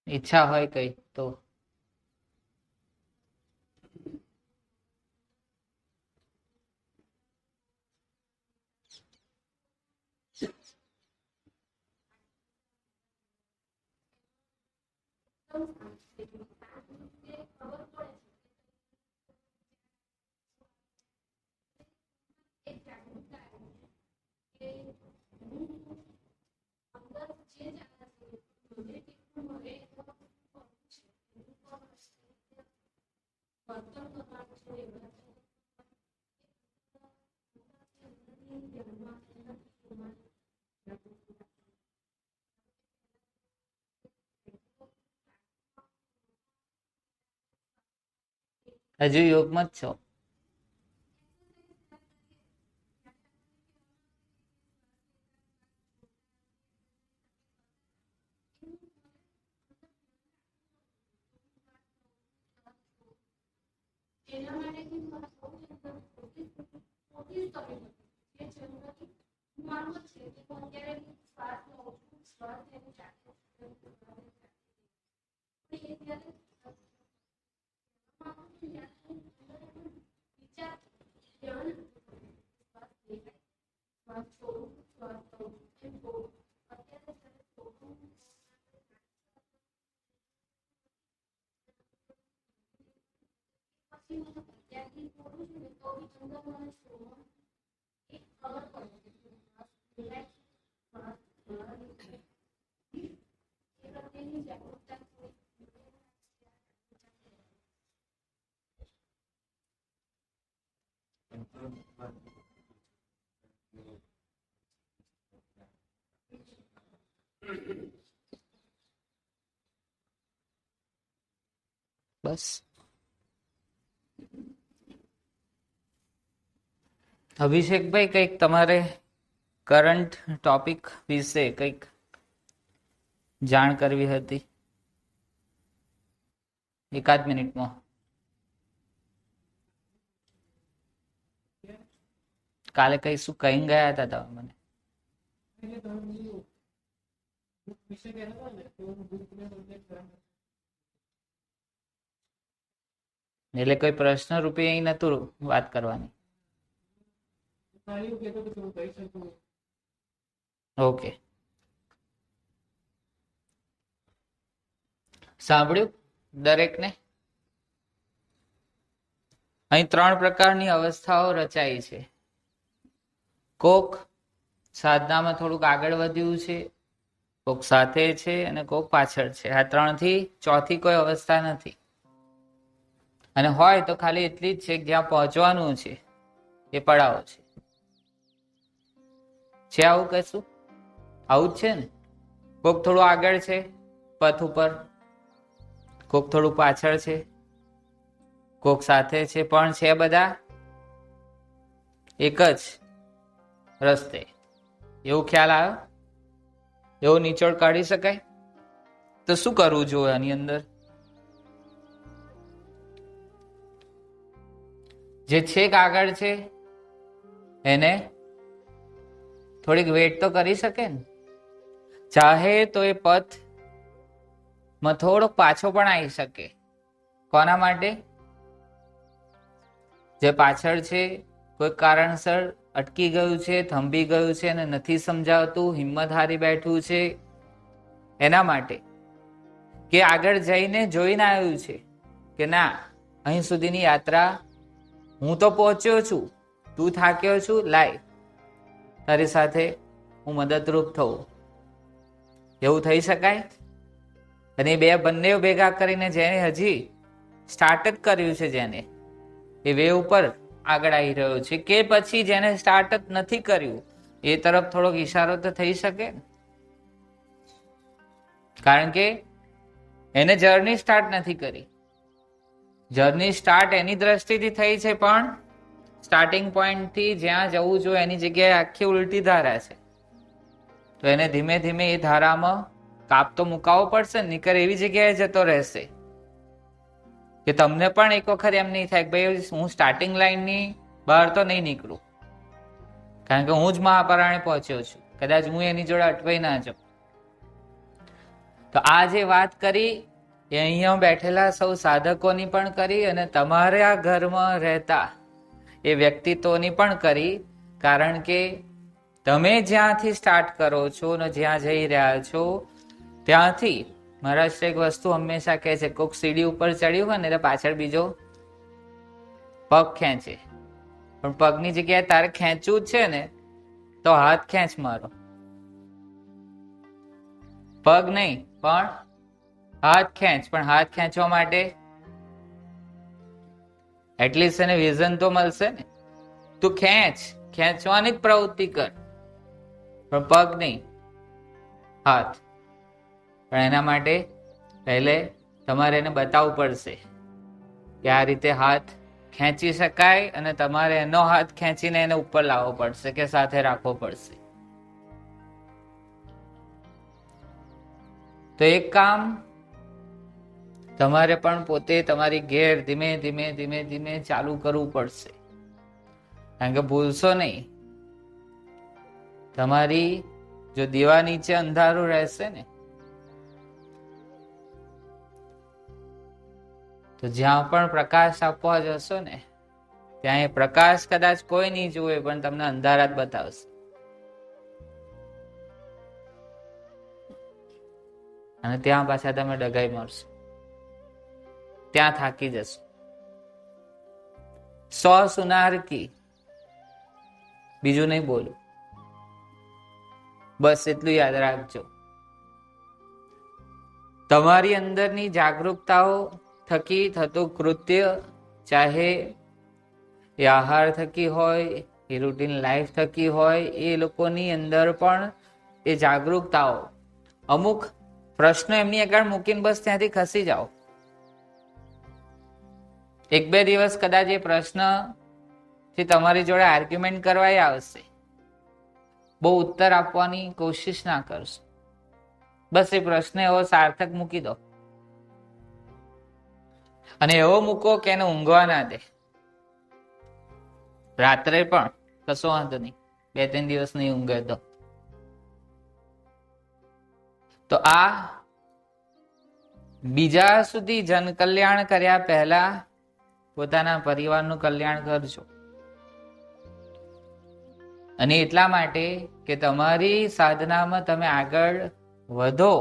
ઈચ્છા હોય કઈ તો હજુ યોગમાં જ છો? બસ. અભિષેકભાઈ, કંઈક તમારે કરંટ ટોપિક વિશે કંઈક જાણ કરવી હતી? 1 મિનિટમાં. કાલે કઈ શું કહીને ગયા હતા તમે મને? એટલે કોઈ પ્રશ્ન રૂપે અહીં નતું વાત કરવાની. ઓકે, સાંભળ્યું દરેકને? અહીં 3 પ્રકારની અવસ્થાઓ રચાઈ છે. કોક સાધનામાં થોડુંક આગળ વધ્યું છે, કોક સાથે છે અને કોક પાછળ છે. આ 3 થી ચોથી કોઈ અવસ્થા નથી. અને હોય તો ખાલી એટલી જ છે કે જ્યાં પહોંચવાનું છે એ પડાવો છે. આવું કશું? આવું જ છે ને? કોક થોડું આગળ છે પથ ઉપર, કોક થોડું પાછળ છે, કોક સાથે છે, પણ છે બધા એક જ રસ્તે. એવું ખ્યાલ આવ્યો? એવો નીચોડ કાઢી શકાય? તો શું કરવું જોઈએ આની અંદર? જે છેક આગળ છે એને થોડીક વેટ તો કરી શકે ને. ચાહે તો એ પથ માં થોડોક પાછો પણ આવી શકે. કોના માટે? જે પાછળ છે, કોઈ કારણસર અટકી ગયું છે, થંભી ગયું છે અને નથી સમજાવતું, હિંમત હારી બેઠું છે, એના માટે. કે આગળ જઈને જોઈને આવ્યું છે કે ના, અહીં સુધીની યાત્રા હું તો પહોંચ્યો છું, તું થાક્યો છું, લાય તારી સાથે હું મદદરૂપ થવું. એવું થઈ શકાય? અને બંને ભેગા કરીને જેને હજી સ્ટાર્ટ જ કર્યું છે, જેને એ વે ઉપર આગળ આવી રહ્યો છે, કે પછી જેને સ્ટાર્ટ જ નથી કર્યું એ તરફ થોડોક ઈશારો તો થઈ શકે. કારણ કે એને જર્ની સ્ટાર્ટ નથી કરી. જર્ની સ્ટાર્ટ એની દ્રષ્ટિથી થઈ છે, પણ સ્ટાર્ટિંગ પોઈન્ટ થી જ્યાં જવું જોઈએ એની જગ્યાએ આખી ઉલટી ધારા છે. તો એને ધીમે ધીમે એ ધારામાં કાપ તો મુકાવવો પડશે, નીકર એવી જગ્યાએ જતો રહેશે કે તમને પણ એક વખત એમ નહીં થાય કે ભાઈ હું સ્ટાર્ટિંગ લાઈનની બહાર તો નહીં નીકળું, કારણ કે હું જ મહાપરાણે પહોંચ્યો છું, કદાચ હું એની જોડે અટવાઈ ના જાઉં. તો આ જે વાત કરી એ અહીંયા બેઠેલા સૌ સાધકોની પણ કરી અને તમારા ઘરમાં રહેતા એ વ્યક્તિત્વની પણ કરી. કારણ કે તમે જ્યાંથી સ્ટાર્ટ કરો છો ને જ્યાં જઈ રહ્યા છો ત્યાંથી મહારાજ એક વસ્તુ હંમેશા કહે છે, કોઈક સીડી ઉપર ચડ્યું હોય ને એટલે પાછળ બીજો પગ ખેંચે, પણ પગની જગ્યાએ તારે ખેંચવું જ છે ને તો હાથ ખેંચ મારો, પગ નહીં પણ હાથ ખેંચ. પણ હાથ ખેંચવા માટે એટલીસ્ટ એને વિઝન તો મળશે ને. તું ખેંચવાની જ પ્રવૃત્તિ કર, પણ પગ નહીં, હાથ. પણ એના માટે પહેલે તમારે એને બતાવવું પડશે કે આ રીતે હાથ ખેંચી શકાય, અને તમારે એનો હાથ ખેંચીને એને ઉપર લાવવો પડશે કે સાથે રાખવો પડશે. તો એક કામ તમારે પણ પોતે તમારી ઘેર ધીમે ધીમે ધીમે ધીમે ચાલુ કરવું પડશે. કારણ કે ભૂલશો નહીં, તમારી જો દીવા નીચે અંધારું રહેશે ને, તો જ્યાં પણ પ્રકાશ આપવા જશો ને, ત્યાં એ પ્રકાશ કદાચ કોઈ નહીં જુએ, પણ તમને અંધારા જ બતાવશે. અને ત્યાં પાછા તમે ડગાઈ મારશો, ત્યાં થાકી જશો. 100 સુનાર કી, બીજું નહીં બોલું, બસ એટલું યાદ રાખજો. તમારી અંદરની જાગૃતતાઓ થકી થતું કૃત્ય, ચાહે એ આહાર થકી હોય, એ રૂટીન લાઈફ થકી હોય, એ લોકોની અંદર પણ એ જાગૃતતાઓ, અમુક પ્રશ્નો એમની આગળ મૂકીને બસ ત્યાંથી ખસી જાઓ. 1-2 દિવસ કદાચ એ પ્રશ્ન થી તમારી જોડે આર્ગ્યુમેન્ટ કરવા આવશે, બહુ ઉત્તર આપવાની કોશિશ ના કરશો. બસ એ પ્રશ્ન એવો સાર્થક મૂકી દો, અને એવો મૂકો કે એને ઊંઘવા ના દે. રાત્રે પણ કશો વાંધો નહીં, 2-3 દિવસ નહીં ઊંઘે તો આ બીજા સુધી જન કલ્યાણ કર્યા પહેલા પોતાના પરિવારનું કલ્યાણ કરજો. અને એટલા માટે કે તમારી સાધનામાં તમે આગળ વધો,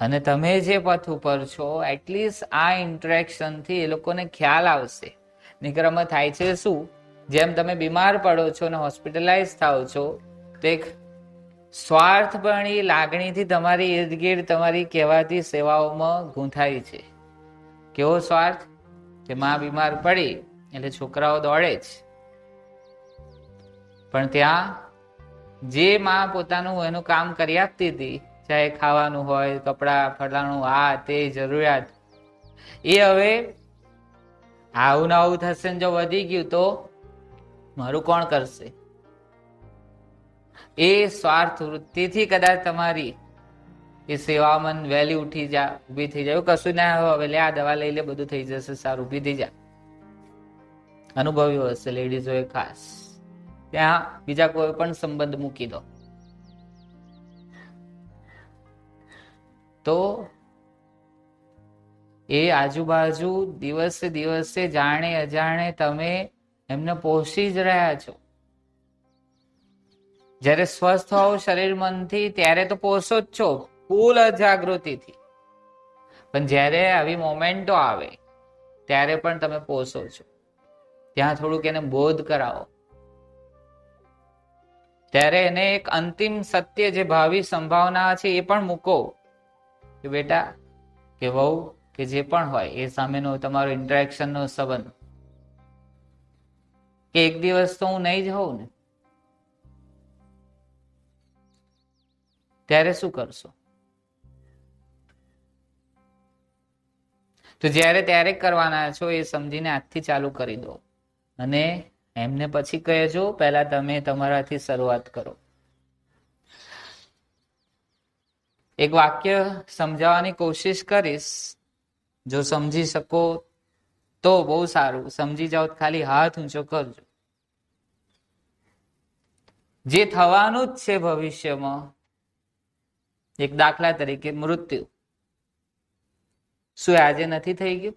અને તમે જે પથ ઉપર છો, એટલીસ્ટ આ ઇન્ટરેક્શન થી એ લોકોને ખ્યાલ આવશે. નિક્રમમાં થાય છે શું, જેમ તમે બીમાર પડો છો ને હોસ્પિટલાઇઝ થાવ છો, તો એક સ્વાર્થપણી લાગણીથી તમારી ઈર્દ ગીર્દ તમારી કહેવાતી સેવાઓમાં ગૂંથાય છે. કેવો સ્વાર્થ? કે માં બીમાર પડી એટલે છોકરાઓ દોડે જ, પણ ત્યાં જે માં પોતાનું એનું કામ કરી આપતી હતી, ચાહે ખાવાનું હોય, કપડા, ફલાણું, આ તે જરૂરિયાત, એ હવે આવું ને આવું થશે ને જો વધી ગયું તો મારું કોણ કરશે? એ સ્વાર્થ વૃત્તિથી કદાચ તમારી એ સેવામાં વહેલી ઊભી થઈ જાય. કશું ના હવે લે આ દવા લઈ લે, બધું થઈ જશે, સારું, ઊભી થઈ જા. અનુભવ્યું હશે લેડીઝોએ ખાસ. ત્યાં બીજા કોઈ પણ સંબંધ મૂકી દો તો એ આજુબાજુ દિવસે દિવસે જાણે અજાણે તમે એમને પોષી જ રહ્યા છો. જ્યારે સ્વસ્થ હોવ શરીર મનથી ત્યારે તો પોષો જ છો, ફૂલ અજાગૃતિથી. પણ જ્યારે આવી મોમેન્ટો આવે ત્યારે પણ તમે પોષો છો. ત્યાં થોડુંક એને બોધ કરાવો, ત્યારે એને એક અંતિમ સત્ય, જે ભાવિ સંભાવના છે એ પણ મૂકો કે બેટા કે વહુ કે જે પણ હોય એ સામેનો તમારો ઇન્ટરેક્શનનો સંબંધ, કે એક દિવસ તો હું નહીં જ હોઉં ને, ત્યારે શું કરશો? તો જ્યારે ત્યારે કરવાના છો એ સમજીને આજથી ચાલુ કરી દો. અને એમને પછી કહેજો, પહેલા તમે તમારાથી શરૂઆત કરો. એક વાક્ય સમજાવવાની કોશિશ કરીશ, જો સમજી શકો તો બહુ સારું, સમજી જાઓ ખાલી હાથ ઊંચો કરજો. જે થવાનું જ છે ભવિષ્યમાં, એક દાખલા તરીકે મૃત્યુ, શું આજે નથી થઈ ગયું?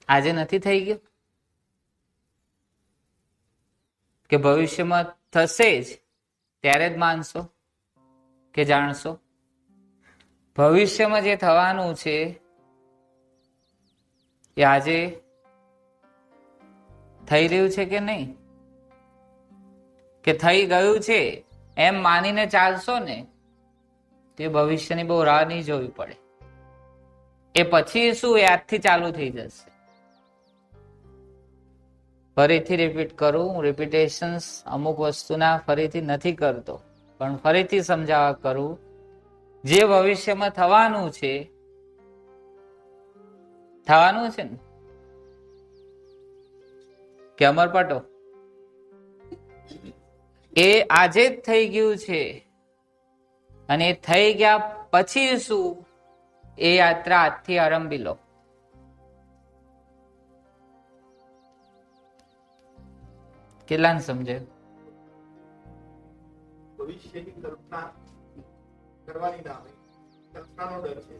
આજે નથી થઈ ગયું કે ભવિષ્યમાં થશે જ, ત્યારે જ માનશો કે જાણશો? ભવિષ્યમાં જે થવાનું છે એ આજે થઈ રહ્યું છે કે નહીં? કે થઈ ગયું છે એમ માનીને ચાલશો ને, તે ભવિષ્યની બહુ રાહ નહીં જોવી પડે. એ પછી શું એ આજથી ચાલુ થઈ જશે. ફરીથી રિપીટ કરું, હું રિપીટેશન્સ અમુક વસ્તુના ફરીથી નથી કરતો, પણ ફરીથી સમજાવવા કરું. જે ભવિષ્યમાં થવાનું છે ને કે અમરપટો, એ આજે જ થઈ ગયું છે. અને થઈ ગયા પછી શું એ યાત્રા આજથી આરંભી લો. કેટલાને સમજે? ભવિષ્યની કલ્પના કરવાની ના આવે, કલ્પનાનો ડર છે.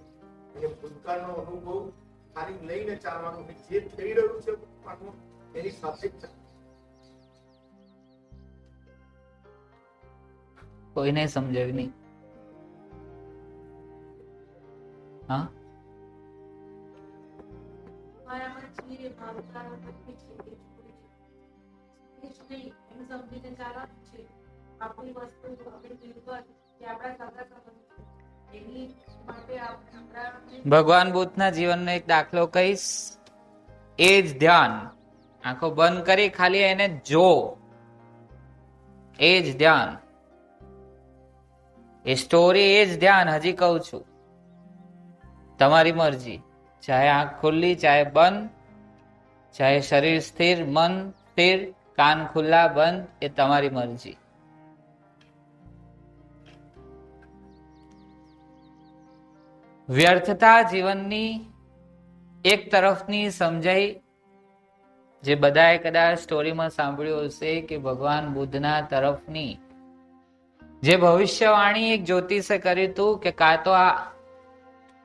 અને ભૂતકાળનો અનુભવ ખાલી લઈને ચાલવાનું, જે થઈ રહ્યું છે એની સાથે જ ચાલવાનું. કોઈને સમજાવ્યું નહીં. હા, મારામાં જે ભાવતાનો પ્રતિ છે એ છોડી છે. એ જ નહીં, એમ સમજીને ચાલવાનું છે. આપણી વસ્તુ આપણી જીવન કે આપણા સગા સંબંધ એની માટે આપણા ભગવાન બુદ્ધના જીવનનો એક દાખલો કહીશ. એ જ ધ્યાન, આંખો બંધ કરી ખાલી એને જો, એ જ ધ્યાન, એ સ્ટોરી, એ જ ધ્યાન. હજી કહું છું, તમારી મરજી, ચાહે આંખ ખુલ્લી ચાહે બંધ, ચાહે શરીર સ્થિર મન સ્થિર, કાન ખુલ્લા બંધ, એ તમારી મરજી. વ્યર્થતા જીવનની એક તરફની સમજાઈ, જે બધાએ કદાચ સ્ટોરીમાં સાંભળ્યું હશે કે ભગવાન બુદ્ધના તરફની જે ભવિષ્યવાણી એક જ્યોતિષે કર્યું હતું કે કાં તો આ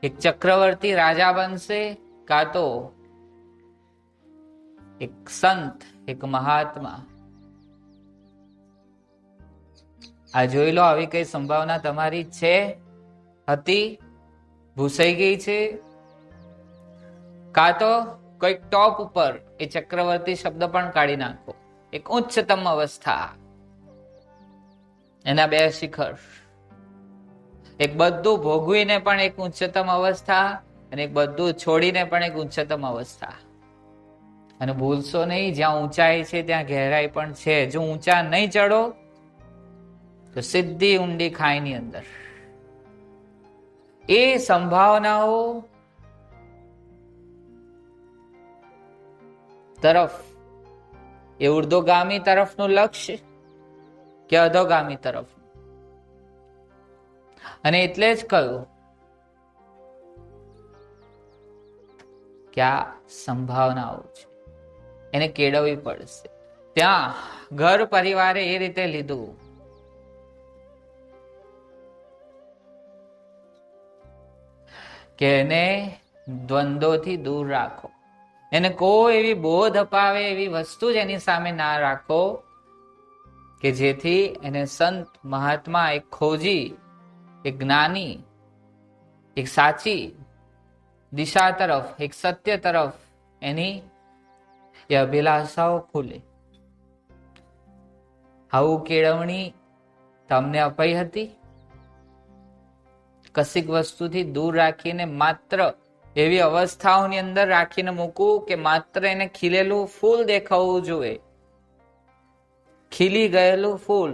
એક ચક્રવર્તી રાજા બનશે, કાં તો એક સંત, એક મહાત્મા. આ જોઈ લો, આવી કઈ સંભાવના તમારી છે, હતી, ભૂસાઈ ગઈ છે. કાં તો કોઈક ટોપ ઉપર એ ચક્રવર્તી શબ્દ પણ કાઢી નાખો, એક ઉચ્ચતમ અવસ્થા, એના બે શિખર, એક બધું ભોગવીને પણ એક ઉચ્ચતમ અવસ્થા, અને એક બધું છોડીને પણ એક ઉચ્ચતમ અવસ્થા. અને ભૂલશો નહીં, જ્યાં ઊંચાઈ છે ત્યાં ગહેરાઈ પણ છે. જો ઊંચા નહીં ચડો તો સીધી ઊંડી ખાઈની અંદર. એ સંભાવનાઓ તરફ, એ ઉર્ધ્વગામી તરફનું લક્ષ્ય કે અધોગામી તરફ. અને એટલે જ કહ્યું કે આ સંભાવનાઓ છે, એને કેળવવી પડશે. ત્યાં ઘર પરિવારે એ રીતે લીધું કે એને દ્વંદ્વોથી દૂર રાખો, એને કોઈ એવી બોધ અપાવે એવી વસ્તુ જ એની સામે ના રાખો કે જેથી એને સંત મહાત્મા, એક ખોજી, એક જ્ઞાની, એક સાચી દિશા તરફ, એક સત્ય તરફ એની એ અભિલાષાઓ ખુલે. આવું કેળવણી તમને અપાઈ હતી? કશીક વસ્તુથી દૂર રાખીને માત્ર એવી અવસ્થાઓની અંદર રાખીને મૂકવું કે માત્ર એને ખીલેલું ફૂલ દેખાવું જોઈએ, ખીલી ગયેલું ફૂલ,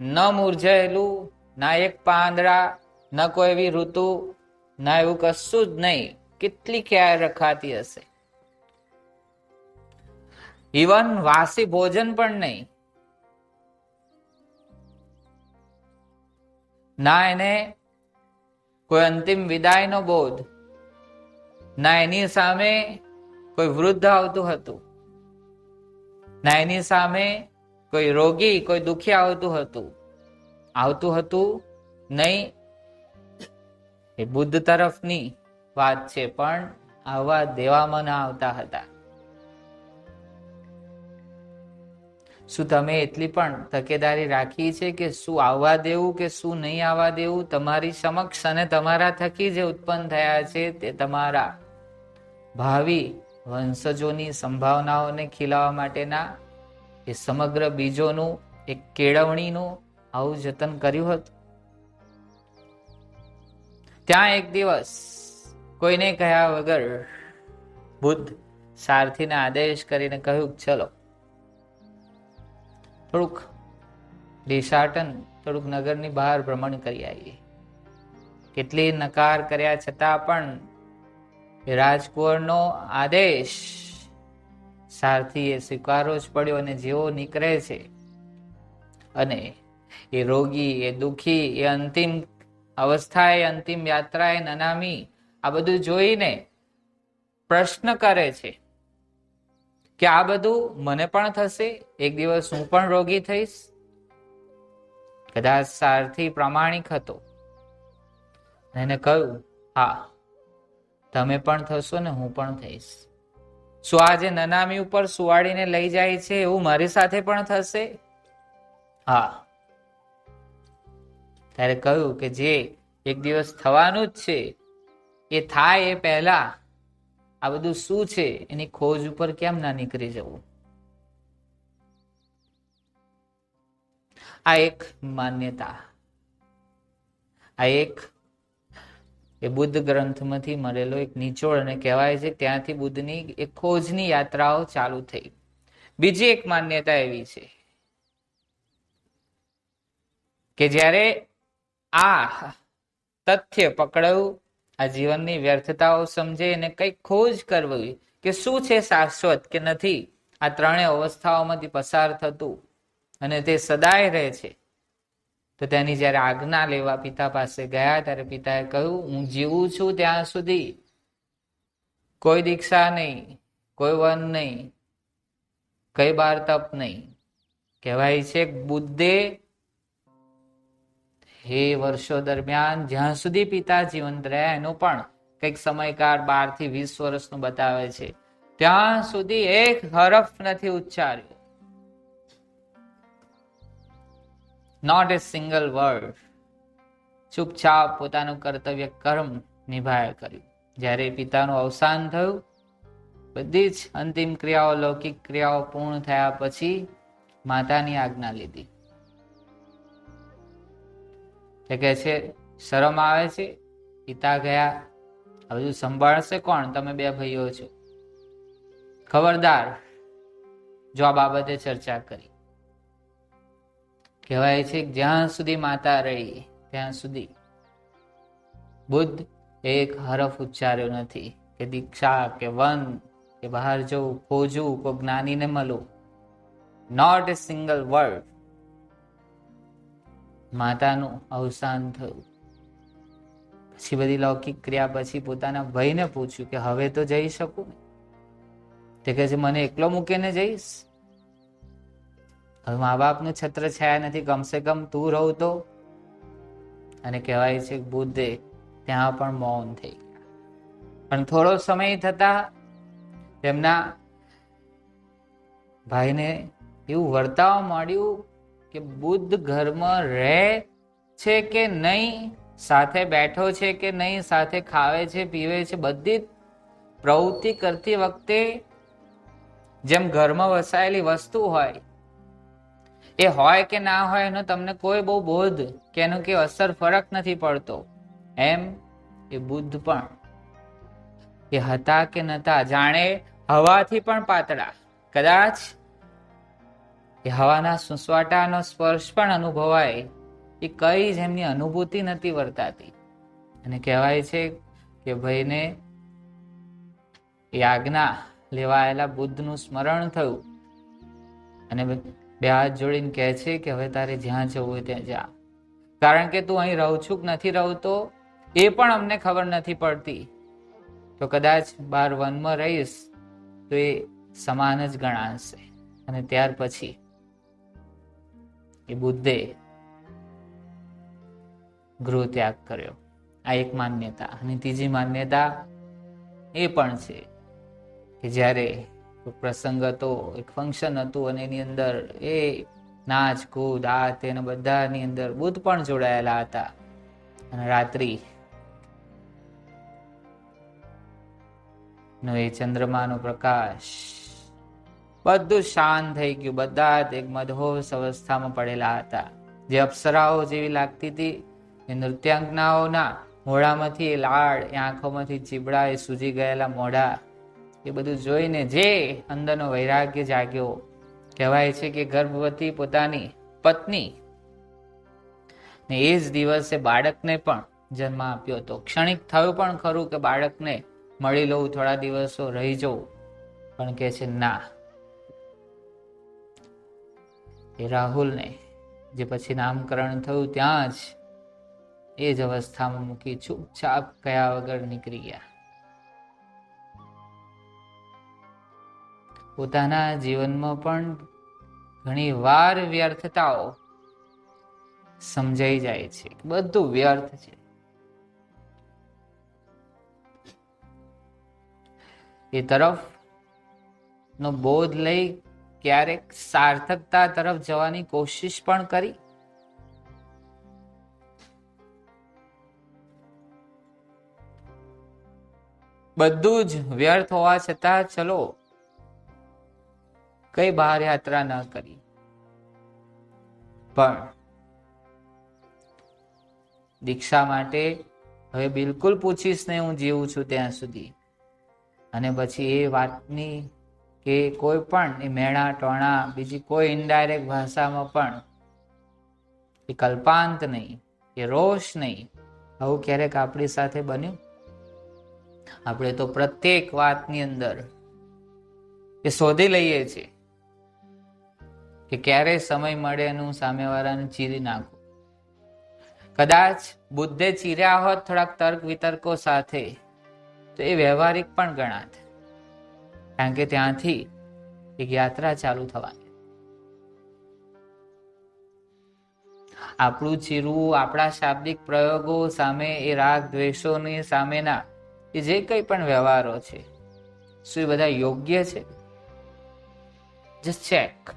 ન મુરઝાયેલું, ના એક પાંદડા, ન કોઈ એવી ઋતુ, ના એવું કશું જ નહીં. કેટલી ક્યારે રખાતી હશે, ઇવન વાસી ભોજન પણ નહીં. ના એને કોઈ અંતિમ વિદાયનો બોધ, ના એની સામે કોઈ વૃદ્ધ આવતું હતું, ના એની સામે કોઈ રોગી, કોઈ દુખી આવતું હતું નહીં. એ બુદ્ધ તરફની વાત છે, પણ આવવા દેવામાં ના આવતા હતા. શું તમે એટલી પણ તકેદારી રાખી છે કે શું આવવા દેવું કે શું નહીં આવવા દેવું? તમારી સમક્ષ અને તમારા થકી જે ઉત્પન્ન થયા છે તે તમારા ભાવિ વંશજોની સંભાવનાઓને ખીલાવવા માટેના એ સમગ્ર બીજોનું એક કેળવણીનું આવું જતન કર્યું હતું. ત્યાં એક દિવસ કોઈને કહ્યા વગર બુદ્ધ સારથીને આદેશ કરીને કહ્યું, ચલો થોડુંક દેશાટન, થોડુંક નગરની બહાર ભ્રમણ કરી આવીએ. કેટલી નકાર કર્યા છતાં પણ રાજકુંવરનો આદેશ સારથીએ સ્વીકારવો જ પડ્યો અને જેવો નીકળે છે અને એ રોગી, એ દુઃખી, એ અંતિમ અવસ્થાએ, અંતિમ યાત્રાએ નનામી આ બધું જોઈને પ્રશ્ન કરે છે કે આ બધું મને પણ થશે? એક દિવસ હું પણ રોગી થઈશ? કદાચ સારથી પ્રામાણિક હતો. એને કહ્યું, હા, તમે પણ થશો ને હું પણ થઈશ. શું આજે નનામી ઉપર સુવાડીને લઈ જાય છે એવું મારી સાથે પણ થશે? હા. ત્યારે કહ્યું કે જે એક દિવસ થવાનું જ છે એ થાય એ પહેલા આ બધું શું છે એની ખોજ ઉપર કેમ ના નીકળી જવું? આ એક માન્યતા, આ એક એ બુદ્ધ ગ્રંથમાંથી મળેલો એક નિચોડ, અને કહેવાય છે ત્યાંથી બુદ્ધની એક ખોજની યાત્રાઓ ચાલુ થઈ. બીજી એક માન્યતા એવી છે કે જ્યારે આ તથ્ય પકડાયું, આ જીવનની વ્યર્થતાઓ સમજે અને કંઈક ખોજ કરવી કે શું છે શાશ્વત કે નથી, આ ત્રણેય અવસ્થાઓમાંથી પસાર થતું અને તે સદાય રહે છે, તો તેની જ્યારે આજ્ઞા લેવા પિતા પાસે ગયા ત્યારે પિતાએ કહ્યું, હું જીવું છું ત્યાં સુધી કોઈ દીક્ષા નહીં, કોઈ વન નહીં, કઈ બાર તપ નહીં. કહેવાય છે બુદ્ધે હે વર્ષો દરમિયાન જ્યાં સુધી પિતા જીવંત રહ્યા એનો પણ કંઈક સમયકાળ 12 થી 20 વર્ષનું બતાવે છે, ત્યાં સુધી એક હરફ નથી ઉચ્ચાર્યો. Not a single word. ચૂપચાપ પોતાનું કર્તવ્ય કર્મ નિભાયા કર્યું. જ્યારે પિતાનું અવસાન થયું, બધી જ અંતિમ ક્રિયાઓ, લૌકિક ક્રિયાઓ પૂર્ણ થયા પછી માતાની આજ્ઞા લીધી. તે કહે છે શરમ આવે છે, પિતા ગયા, આ બધું સંભાળશે કોણ? તમે બે ભાઈઓ છો, ખબરદાર જો આ બાબતે ચર્ચા કરી. કહેવાય છે જ્યાં સુધી માતા રહી ત્યાં સુધી બુદ્ધ એક હરફ ઉચ્ચાર્યો નથી કે દીક્ષા કે વન કે બહાર જવું, ખોજવું, કોઈ જ્ઞાનીને મળવું. Not a single word. માતાનું અવસાન થયું પછી બધી લૌકિક ક્રિયા પછી પોતાના ભાઈને પૂછ્યું કે હવે તો જઈ શકું ને? તે કહે છે મને એકલો મૂકીને જઈશ? હવે મા બાપનું છત્ર છાયા નથી, કમસે કમ તું રહું તો. અને કહેવાય છે બુદ્ધે ત્યાં પણ મૌન થઈ ગયા. પણ થોડો સમય થતા તેમના ભાઈને એવું વર્તાવ મળ્યું કે બુદ્ધ ઘરમાં રહે છે કે નહીં, સાથે બેઠો છે કે નહીં, સાથે ખાવે છે, પીવે છે, બધી પ્રવૃત્તિ કરતી વખતે જેમ ઘરમાં વસાયેલી વસ્તુ હોય એ હોય કે ના હોય એનો તમને કોઈ બહુ બોધ કે એનો કે અસર ફરક નથી પડતો, એમ એ બુદ્ધ પણ એ હતા કે નતા જાણે હવાથી પણ પાતળા. કદાચ એ હવાના સુસવાટાનો સ્પર્શ પણ અનુભવાય એ કઈ જ એમની અનુભૂતિ નથી વર્તાતી. અને કહેવાય છે કે ભાઈને એ આજ્ઞા લેવાયેલા બુદ્ધનું સ્મરણ થયું અને બે હાથ જોડીને કહે છે કે હવે તારે જ્યાં જવું હોય ત્યાં જા, કારણ કે તું અહીં રહું છું કે નથી રહું એ પણ અમને ખબર નથી પડતી, તો કદાચ 12 વનમાં રહીશ તો એ સમાન જ ગણાશે. અને ત્યાર પછી એ બુદ્ધે ગૃહ ત્યાગ કર્યો. આ એક માન્યતા. અને ત્રીજી માન્યતા એ પણ છે કે જ્યારે પ્રસંગ હતો, એક ફંક્શન હતું અને એની અંદર એ નાચ કૂદ આ તેને બધાની અંદર બુદ્ધ પણ જોડાયેલા હતા. અને રાત્રિ નો એ ચંદ્રમાનો પ્રકાશ, બધું શાંત થઈ ગયું. બધા જ એક મદહોશ અવસ્થામાં પડેલા હતા. જે અપ્સરાઓ જેવી લાગતી હતી એ નૃત્યાંગનાઓના મોઢામાંથી એ લાળ, એ આંખોમાંથી ચીબડા, એ સૂજી ગયેલા મોઢા, એ બધું જોઈને જે અંદરનો વૈરાગ્ય જાગ્યો. કહેવાય છે કે ગર્ભવતી પોતાની પત્ની ને એ જ દિવસે બાળકને પણ જન્મ આપ્યો હતો. ક્ષણિક થયું પણ ખરું કે બાળકને મળી લઉં, થોડા દિવસો રહી જવું, પણ કે છે ના. એ રાહુલને જે પછી નામકરણ થયું ત્યાં જ એ જ અવસ્થામાં મૂકી ચૂપચાપ કયા વગર નીકળી ગયા. પોતાના જીવનમાં પણ ઘણી વાર વ્યર્થતાઓ સમજાઈ જાય છે, બધું વ્યર્થ છે. એ તરફ નો બોધ લઈ ક્યારેક સાર્થકતા તરફ જવાની કોશિશ પણ કરી. બધું જ વ્યર્થ હોવા છતાં ચલો કઈ બહાર યાત્રા ન કરી, પણ દીક્ષા માટે હવે બિલકુલ પૂછીશ નહીં, હું જીવું છું ત્યાં સુધી. અને પછી એ વાતની કે કોઈ પણ એ મેણા ટોણા બીજી કોઈ ઇનડાયરેક્ટ ભાષામાં પણ એ કલ્પાંત નહીં, એ રોષ નહીં. આવું ક્યારેક આપણી સાથે બન્યું? આપણે તો પ્રત્યેક વાતની અંદર એ શોધી લઈએ છીએ કે ક્યારે સમય મળે એનું સામેવાળાને ચીરી નાખવું. કદાચ બુદ્ધે ચીર્યા હોત થોડાક તર્ક વિતર્કો સાથે તો એ વ્યવહારિક પણ ગણાત, કારણ કે ત્યાંથી એક યાત્રા ચાલુ થવાની. આપણું ચીરવું, આપણા શાબ્દિક પ્રયોગો સામે, એ રાગ દ્વેષોની સામેના એ જે કંઈ પણ વ્યવહારો છે, શું એ બધા યોગ્ય છે? Just check.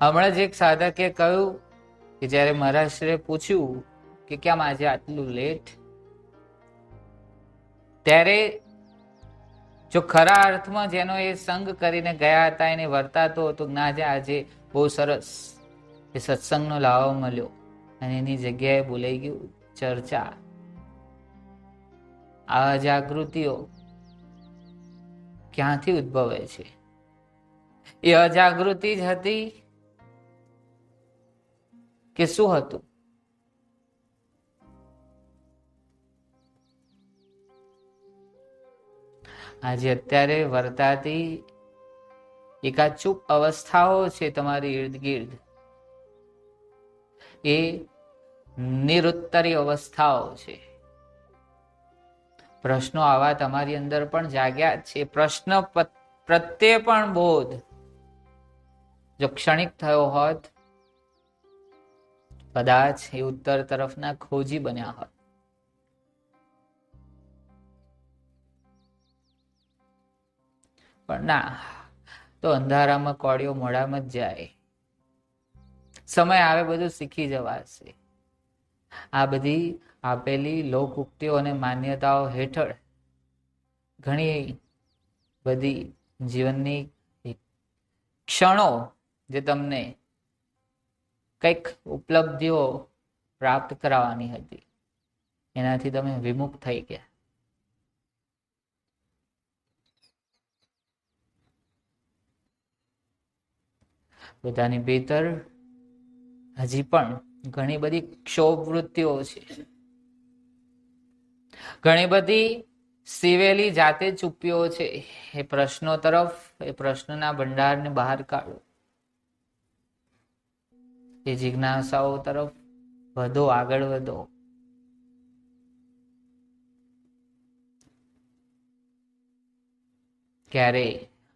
હમણાં જ એક સાધકે કહ્યું કે જ્યારે મહારાષ્ટ્રે પૂછ્યું કે કેમ આજે આટલું લેટ, ત્યારે જો ખરા અર્થમાં જેનો એ સંગ કરીને ગયા હતા એને વર્તાતો હતો, ના આજે બહુ સરસ એ સત્સંગનો લાવો મળ્યો, અને એની જગ્યાએ બોલાઈ ગયું ચર્ચા. આ અજાગૃતિઓ ક્યાંથી ઉદ્ભવે છે? એ અજાગૃતિ જ હતી કે શું હતું? આજે અત્યારે વર્તાતી એકાચૂપ અવસ્થાઓ છે તમારી ઇર્દ ગિર્દ, એ નિરુત્તરી અવસ્થાઓ છે. પ્રશ્નો આવા તમારી અંદર પણ જાગ્યા છે. પ્રશ્ન પ્રત્યે પણ બોધ જો ક્ષણિક થયો હોત, કદાચ એ ઉત્તર તરફના ખોજી બન્યા હોત. પણ ના, તો અંધારામાં કોળીઓ મોઢામાં જ જાય. સમય આવે બધું શીખી જવાશે. આ બધી આપેલી લોકુક્તિઓ અને માન્યતાઓ હેઠળ ઘણી બધી જીવનની ક્ષણો જે તમને કંઈક ઉપલબ્ધિઓ પ્રાપ્ત કરાવવાની હતી, એનાથી તમે વિમુખ થઈ ગયા. પોતાની ભીતર હજી પણ ઘણી બધી ક્ષોભ વૃત્તિઓ છે, ઘણી બધી સીવેલી જાતે ચૂપ્યો છે. એ પ્રશ્નો તરફ, એ પ્રશ્નના ભંડારને બહાર કાઢો, એ જિજ્ઞાસાઓ તરફ વધો, આગળ વધો. ક્યારે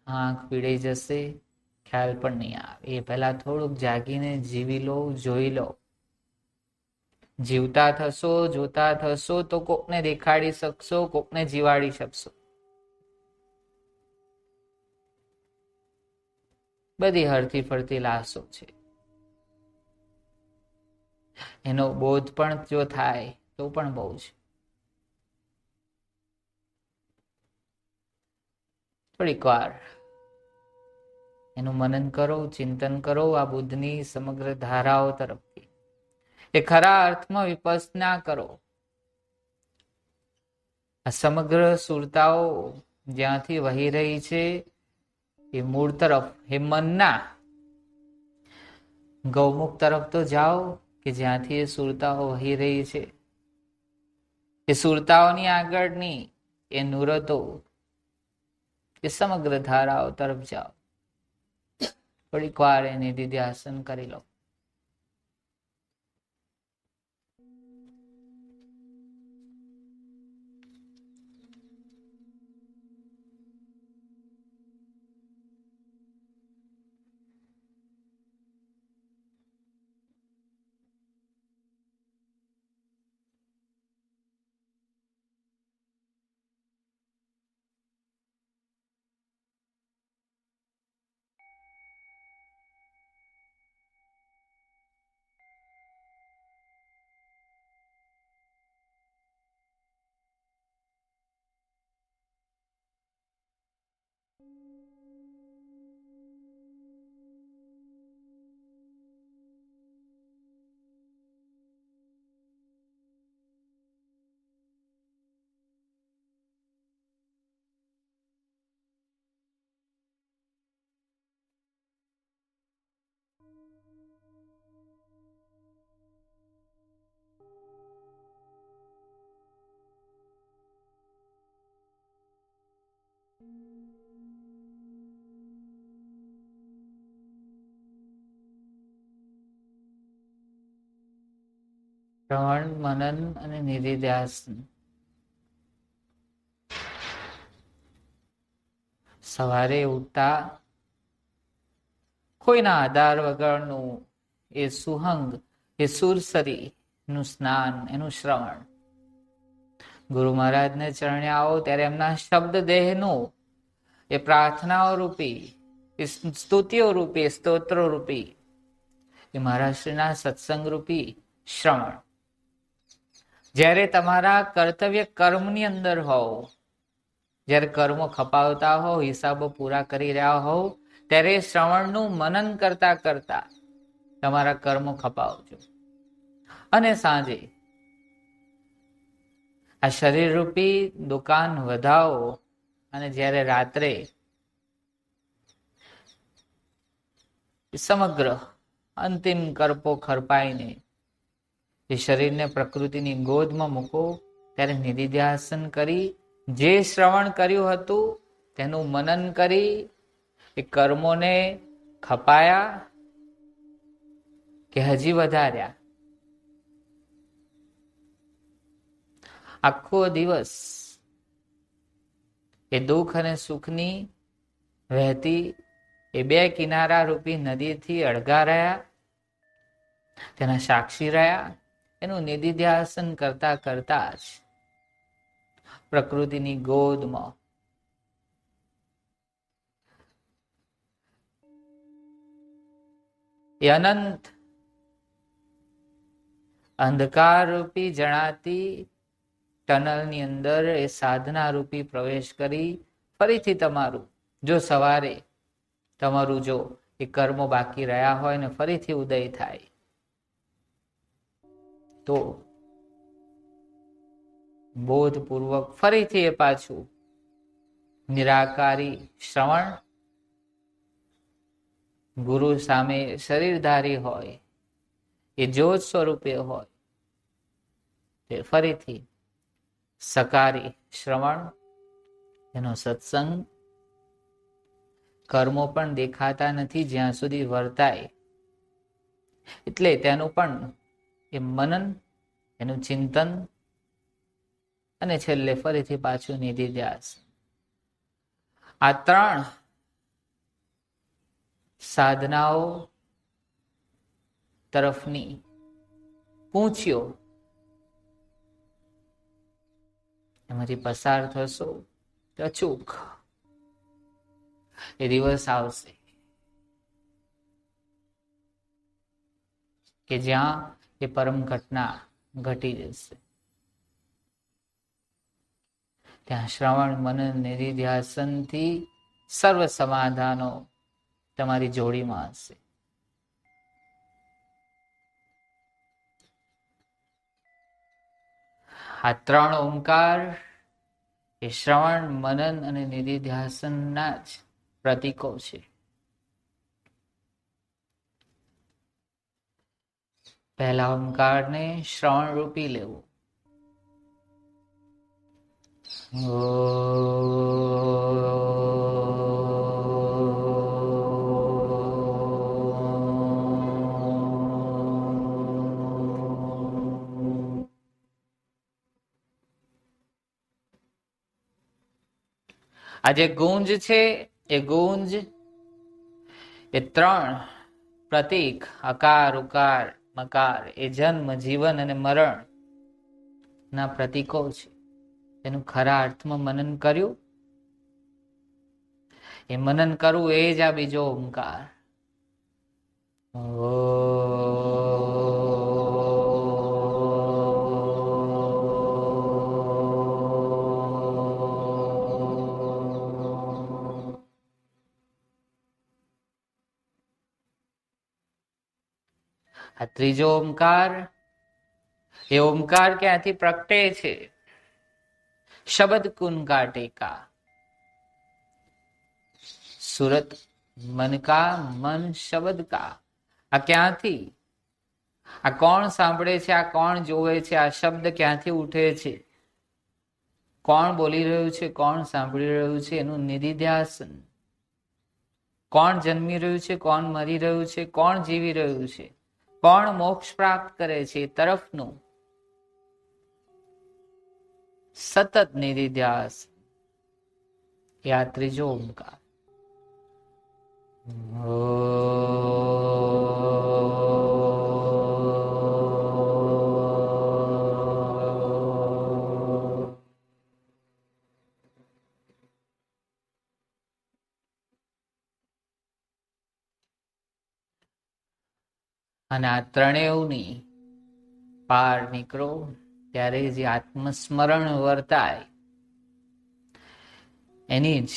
આંખ પીડાઈ જશે ખ્યાલ પણ નહીં આવે. એ પહેલા થોડુંક જાગીને જીવી લો, જોઈ લો. જીવતા થશો, જોતા થશો તો કોકને દેખાડી શકશો, કોકને જીવાડી શકશો. બધી હરતી ફરતી લાશો છે, એનો બોધ પણ જો થાય તો પણ બહુ છે. થોડીક વાર એનું મનન કરો, ચિંતન કરો આ બુદ્ધની સમગ્ર ધારાઓ તરફથી. એ ખરા અર્થમાં વિપસના કરો. આ સમગ્ર સુરતાઓ જ્યાંથી વહી રહી છે એ મૂળ તરફ, એ મનના ગૌમુખ તરફ તો જાઓ કે જ્યાંથી એ સુરતાઓ વહી રહી છે. એ સુરતાઓની આગળની એ નુરતો, એ સમગ્ર ધારાઓ તરફ જાઓ. થોડીક વાર એને નિધિધ્યાસન કરી લો. શ્રવણ, મનન અને નિધિધ્યાસન. સવારે ઉઠતા કોઈના આધાર વગરનું એ સુહંગ, એ સુરસરી નું સ્નાન, એનું શ્રવણ. ગુરુ મહારાજને ચરણે આવો ત્યારે એમના શબ્દ દેહનું એ પ્રાર્થનાઓ રૂપી, એ સ્તુતિઓ રૂપી, સ્તોત્રો રૂપી, એ મહારાષ્ટ્રના સત્સંગ રૂપી શ્રવણ. જ્યારે તમારા કર્તવ્ય કર્મની અંદર હોવ, જ્યારે કર્મો ખપાવતા હોવ, હિસાબો પૂરા કરી રહ્યા હોવ, ત્યારે શ્રવણનું મનન કરતા કરતા તમારા કર્મો ખપાવજો. અને સાંજે આ શરીર રૂપી દુકાન વધાવો, અને જ્યારે રાત્રે સમગ્ર અંતિમ કરપો ખરપાઈને એ શરીરને પ્રકૃતિની ગોદમાં મૂકો, ત્યારે નિધિધ્યાસન કરી જે શ્રવણ કર્યું હતું તેનું મનન કરી એ કર્મોને ખપાયા કે હજી વધાર્યા. આખો દિવસ એ દુઃખ અને સુખની વહેતી એ બે કિનારા રૂપી નદીથી અળગા રહ્યા, તેના સાક્ષી રહ્યા. એનું નિધિધ્યાસન કરતા કરતા જ પ્રકૃતિની ગોદમાં એ અનંત અંધકાર રૂપી જણાતી ટનલની અંદર એ સાધના રૂપી પ્રવેશ કરી ફરીથી તમારું, જો સવારે તમારું જો એ કર્મો બાકી રહ્યા હોય ને ફરીથી ઉદય થાય તો બોધપૂર્વક ફરીથી એ પાછું નિરાકારી શ્રવણ, ગુરુ સામે શરીરધારી હોય, એ જ્યોત સ્વરૂપે હોય, તે ફરીથી સકારી શ્રવણ, એનો સત્સંગ. કર્મો પણ દેખાતા નથી જ્યાં સુધી વર્તાય, એટલે તેનું પણ એ મનન, એનું ચિંતન, અને છેલ્લે ફરીથી પાછું નિધિધ્યાસન. આ ત્રણ સાધનાઓ તરફની પૂંછીઓ એમાંથી પસાર થશો તો અચૂક એ દિવસ આવશે કે જ્યાં એ પરમ ઘટના ઘટી જશે. ત્યાં શ્રવણ, મનન, નિધિધ્યાસનથી સર્વ સમાધાનો તમારી જોડીમાં હશે. આ ત્રણ ઓમકાર એ શ્રવણ, મનન અને નિધિધ્યાસનના જ પ્રતીકો છે. પહેલા ઓમકારને શ્રવણ રૂપી લેવું. આ જે ગુંજ છે એ ગુંજ એ ત્રણ પ્રતીક અકાર, ઉકાર, મકાર એ જન્મ, જીવન અને મરણ ના પ્રતીકો છે. એનું ખરા અર્થમાં મનન કર્યું. એ મનન કરવું એ જ આ બીજો ઓમકાર. આ ત્રીજો ઓમકાર એ ઓમકાર ક્યાંથી પ્રગટે છે? શબ્દ કુન કા ટેકા. સુરત મન કા, મન શબ્દ કા. આ ક્યાંથી? આ કોણ સાંભળે છે? આ કોણ જોવે છે? આ શબ્દ ક્યાંથી ઉઠે છે? કોણ બોલી રહ્યું છે? કોણ સાંભળી રહ્યું છે? એનું નિધિધ્યાસન. કોણ જન્મી રહ્યું છે? કોણ મરી રહ્યું છે? કોણ જીવી રહ્યું છે? કોણ મોક્ષ પ્રાપ્ત કરે છે? એ તરફનું સતત નિધિધ્યાસ એ આ ત્રીજો ઓમકાર. અને આ ત્રણેયની પાર નીકળો ત્યારે જે આત્મસ્મરણ વર્તાય એની જ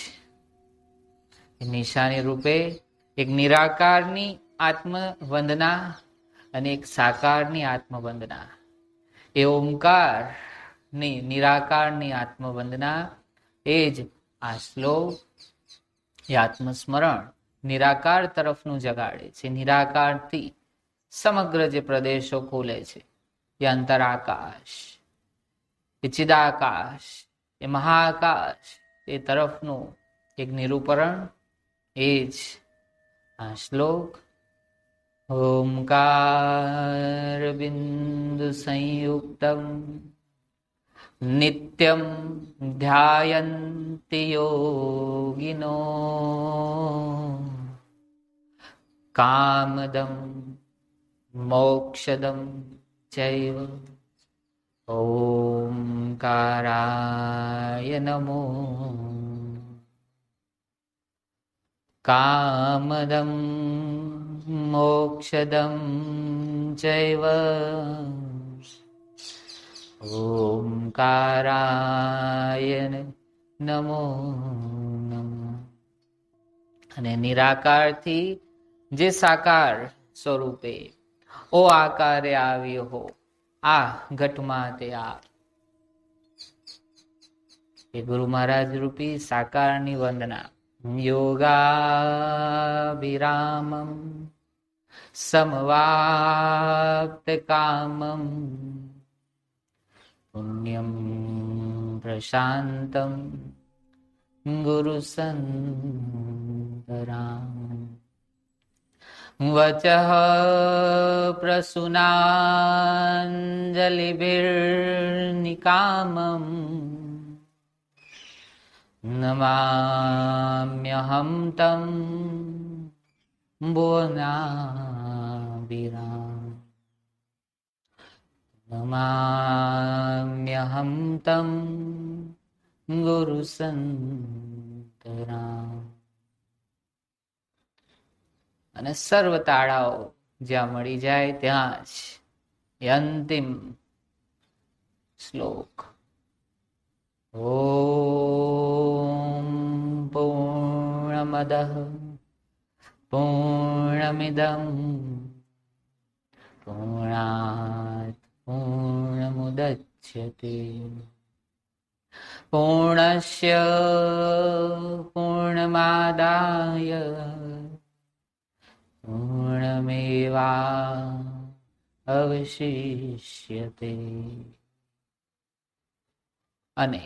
નિશાની રૂપે એક નિરાકારની આત્મવંદના અને એક સાકારની આત્મવંદના. એ ઓમકારની નિરાકારની આત્મવંદના એ જ આ શ્લોક એ આત્મસ્મરણ નિરાકાર તરફનું જગાડે છે. નિરાકારથી સમગ્ર જે પ્રદેશો ખુલે છે એ અંતરાકાશ, એ ચિદાકાશ, એ મહાકાશ એ તરફનું એક નિરૂપરણ એ જ આ શ્લોક. ઓમકાર બિંદુ સંયુક્તમ નિત્યમ ધ્યાયન્તિ યોગિનો કામદમ મોક્ષદમ ચૈવ ઓમકારાય નમો. કામદમ મોક્ષદમ ચૈવ ઓમકારાય નમો નમઃ. અને નિરાકારથી જે સાકાર સ્વરૂપે ઓ આકારે આવ્યો હો આ ઘટમાં તે આપ. એ ગુરુ મહારાજ રૂપી સાકારની વંદના. યોગાભિરામમ સમવાપ્ત કામમ પુણ્યમ પ્રશાંતમ ગુરુ સંતરામ. વચઃ પ્રસૂનાંજલિભિર્નિકામમ નમામ્યહં તં ભુવનાભિરામ. નમામ્યહં તં ગુરુ સંતરામ. અને સર્વ તાળાઓ જ્યાં મળી જાય ત્યાં જ એ અંતિમ શ્લોક. ઓમ પૂર્ણમદઃ પૂર્ણમિદં પૂર્ણાત પૂર્ણમુદચ્યતે मुच्यते पूर्णस्य पूर्णमादाय પૂર્ણમેવાવશિષ્યતે. અને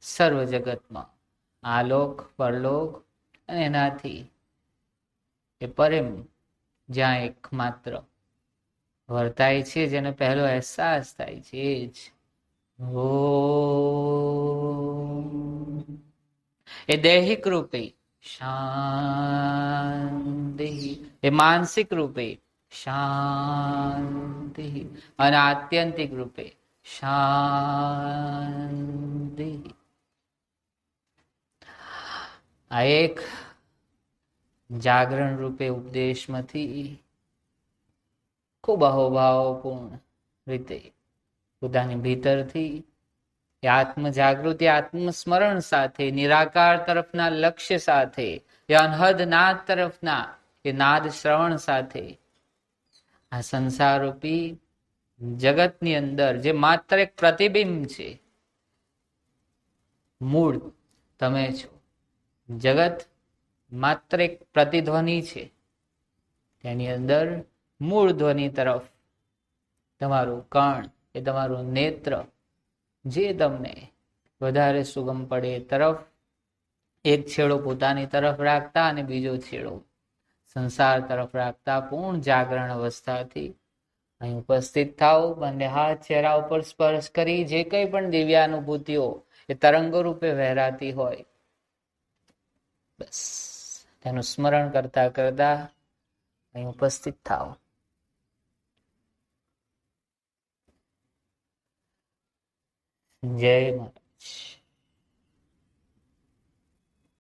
સર્વ જગતમાં આલોક પરલોક અને એનાથી એ પરમ જ્યાં એકમાત્ર વર્તાય છે, જેનો પહેલો અહેસાસ થાય છે, એ જ ઓમ. એ દૈહિક રૂપે શાંતિ, એ માનસિક રૂપે શાંતિ, અને આત્યંતિક રૂપે શાંતિ. આ એક જાગરણ રૂપે ઉપદેશમાંથી ખૂબ અહોભાવપૂર્ણ રીતે પોતાની ભીતરથી એ આત્મ જાગૃતિ, આત્મસ્મરણ સાથે, નિરાકાર તરફના લક્ષ્ય સાથે, એ અનહદ નાદ તરફના એ નાદ શ્રવણ સાથે આ સંસારરૂપી જગતની અંદર જે માત્ર એક પ્રતિબિંબ છે, મૂળ તમે છો, જગત માત્ર એક પ્રતિધ્વનિ છે, તેની અંદર મૂળ ધ્વનિ તરફ તમારું કર્ણ, એ તમારું નેત્ર જે તમને વધારે સુગમ પડે એ તરફ એક છેડો પોતાની તરફ રાખતા અને બીજો છેડો સંસાર તરફ રાખતા પૂર્ણ જાગરણ અવસ્થાથી અહીં ઉપસ્થિત થાઓ. બંને હાથ ચહેરા ઉપર સ્પર્શ કરી જે કંઈ પણ દિવ્યાનુભૂતિઓ એ તરંગો રૂપે વહેરાતી હોય, બસ તેનું સ્મરણ કરતા કરતા અહીં ઉપસ્થિત થાઓ. જય મહારાજ.